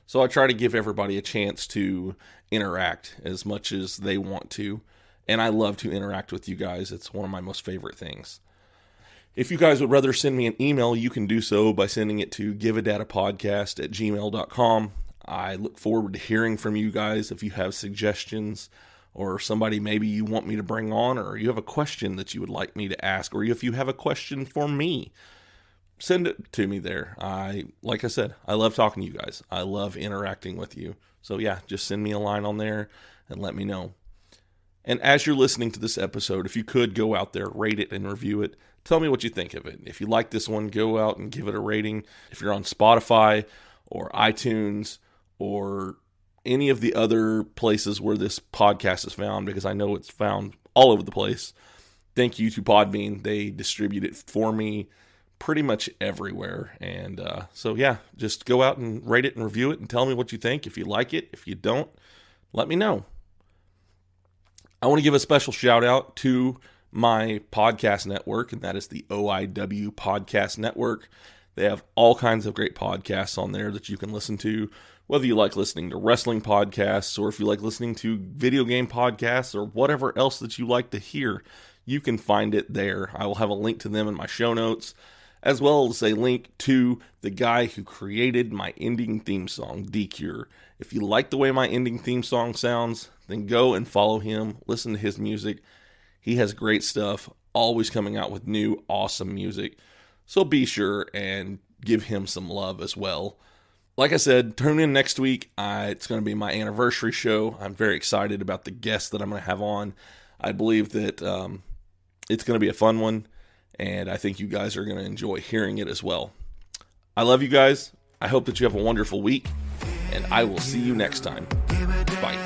So I try to give everybody a chance to interact as much as they want to. And I love to interact with you guys. It's one of my most favorite things. If you guys would rather send me an email, you can do so by sending it to giveadatapodcast@gmail.com. I look forward to hearing from you guys if you have suggestions or somebody maybe you want me to bring on, or you have a question that you would like me to ask, or if you have a question for me, send it to me there. Like I said, I love talking to you guys. I love interacting with you. So yeah, just send me a line on there and let me know. And as you're listening to this episode, if you could go out there, rate it and review it. Tell me what you think of it. If you like this one, go out and give it a rating. If you're on Spotify or iTunes or any of the other places where this podcast is found, because I know it's found all over the place, thank you to Podbean. They distribute it for me pretty much everywhere. And so yeah, just go out and rate it and review it and tell me what you think. If you like it, if you don't, let me know. I want to give a special shout out to my podcast network, and that is the OIW Podcast Network. They have all kinds of great podcasts on there that you can listen to, whether you like listening to wrestling podcasts or if you like listening to video game podcasts or whatever else that you like to hear, you can find it there. I will have a link to them in my show notes, as well as a link to the guy who created my ending theme song, D-Cure. If you like the way my ending theme song sounds, then go and follow him, listen to his music. He has great stuff, always coming out with new, awesome music. So be sure and give him some love as well. Like I said, tune in next week. It's going to be my anniversary show. I'm very excited about the guests that I'm going to have on. I believe that it's going to be a fun one, and I think you guys are going to enjoy hearing it as well. I love you guys. I hope that you have a wonderful week, and I will see you next time. Bye.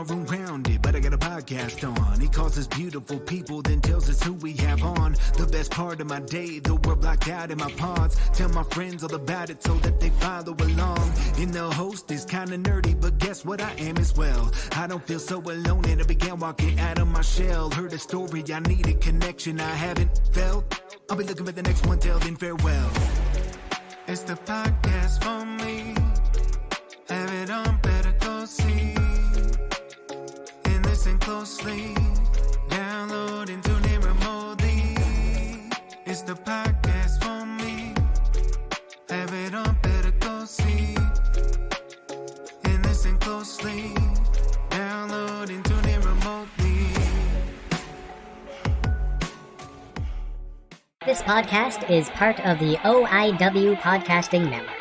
Room rounded, but I got a podcast on. He calls us beautiful people, then tells us who we have on. The best part of my day, the world blocked out in my pods. Tell my friends all about it so that they follow along. And the host is kinda nerdy, but guess what I am as well. I don't feel so alone, and I began walking out of my shell. Heard a story, I needed connection I haven't felt. I'll be looking for the next one, till then farewell. It's the podcast for me. Have it on, better go see. Listen closely, download and tune in remotely. It's the podcast for me. Have it on, better go see. And listen closely, download and tune in remotely. This podcast is part of the OIW Podcasting Network.